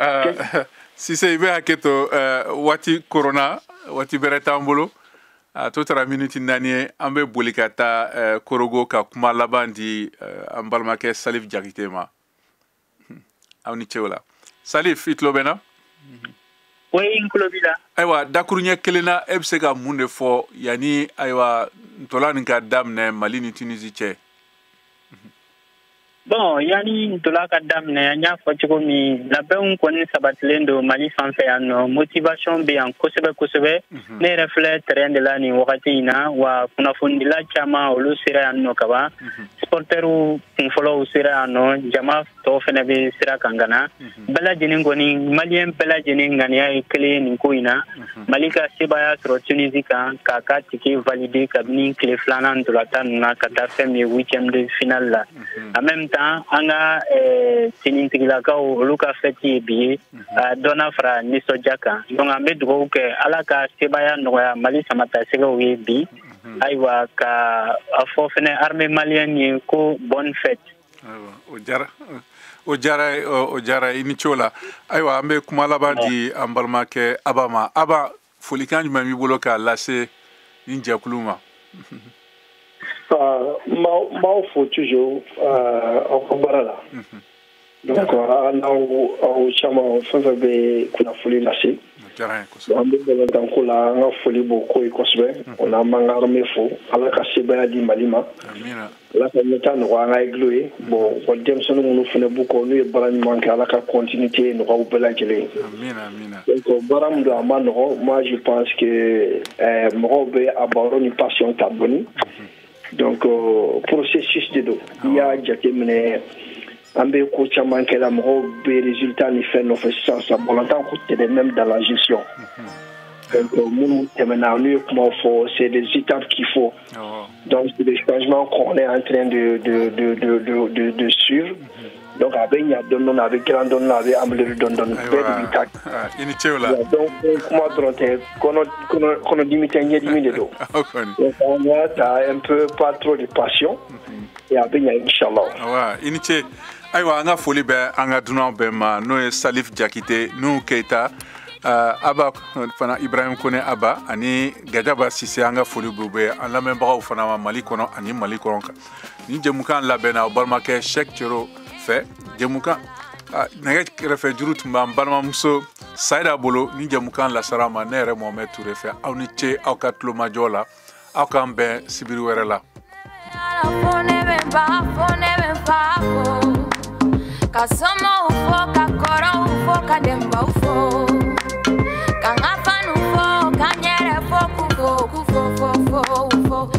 si se ibe haketo wati corona wati beretambolo to tara minute nani ambe bolikata korogo ka kuma labandi ambalmake Salif Jakitema awni cewla Salif itlobena way inklobila aywa dakurunya kelena ebse ga munde fo yani aywa tolani ka damne Mali ni Tunisie che bon yani ntola ka damne nya fo chiko mi labɛnw kɔni sabatilen do Mali fanfɛ yan nɔ motivation be yan kosɛbɛ ne yɛrɛ filɛ terrain de la ni wagati in na wa kunnafonidila caman olu sera yan nɔ kaban supportɛrw kunfɔlɔw sera yan nɔ jama tɔw fɛnɛ be sira kan kana bɛɛ lajɛlen kɔni maliyɛn bɛɛ lajɛlen ŋaniya ye kelen nin ko in na Mali ka sebaya sɔrɔ Tunisie kan k'a ka tike valider kabini tile filanan ntolata ninnu na ka taa fɛn min ye 8e de finale la en même temps anga sinintigilakaw olu ka fɛti ye bi ye dɔnna fara nisɔndiya kan donc an be dugawu kɛ ala ka sebaya nɔgɔya Mali samatasɛgɛw ye bi ayiwa ka a fɔ fɛnɛ armée malienne ye ko bonne fête o jara ini chola aywa an be kuma laban di an balimakɛ aba folikan jumɛn b'i bolo k'a lase nin jɛkulu ma m'aw fo toujours aw ka baara la donc n'aw caman fɛn fɛn bɛ kunnafoni lase an bɛ balontanko la an ka foli b'o ko ye kosɛbɛ o n'an b'an ka armée fo ala ka sebaya di Mali ma ala ka ɲɛta nɔgɔya an ka egilo ye bon wa denmisɛnnin minnu fana b'u kɔ n'u ye baara ɲuman kɛ ala ka continuité nɔgɔya u bɛɛ lajɛlen donc baara min don a ma nɔgɔ moi je pense que mɔgɔw bɛ a baro ni passion ta dɔɔni donc processus de do i y'a jateminɛ an bɛ ko caman kɛla mɔgɔw bɛ résultat ni fɛn nɔfɛ sisan sa balontan ko tɛ même dans la gestion donc minnu tɛmɛna n'u ye kuma fɔ c'est des étapes qu'il faut donc c'est des changements qu'on est en train de suivre donc a bɛ ɲa dɔɔni a bɛ gilan dɔɔni a bɛ améliorer dɔɔni bɛɛ de b'i ta donc kuma dɔrɔn tɛ kɔnɔdimi tɛ ɲɛdimi de don donc on va ta un peu pas trop de passion et a bɛ ɲa inchallah awa ini ce Ayiwa, an ka foli bɛ an ka dunan bɛɛ ma n'o ye Salif Jakite, Nuhu Keita, Aba fana Ibrahim Kone Aba ani Gajaba Sise. An ka foli b'u bɛɛ an lamɛnbagaw fana ma Mali kɔnɔ ani Mali kɔnɔ kan. Ni jɛmukan labɛnna o balimakɛ Cheikh Cero fɛ. Jɛmukan nɛgɛ kɛrɛfɛ juru tun b'an balimamuso Sayida bolo ni jɛmukan lasara ma ne yɛrɛ Mohamed Touré fɛ. Aw ni ce aw ka tulomajɔ la. Aw k'an bɛn sibiri wɛrɛ la. Kasoma ufo, kakoro ufo, kademba ufo. Kangafan ufo, kanyere fo, kufo, ufo.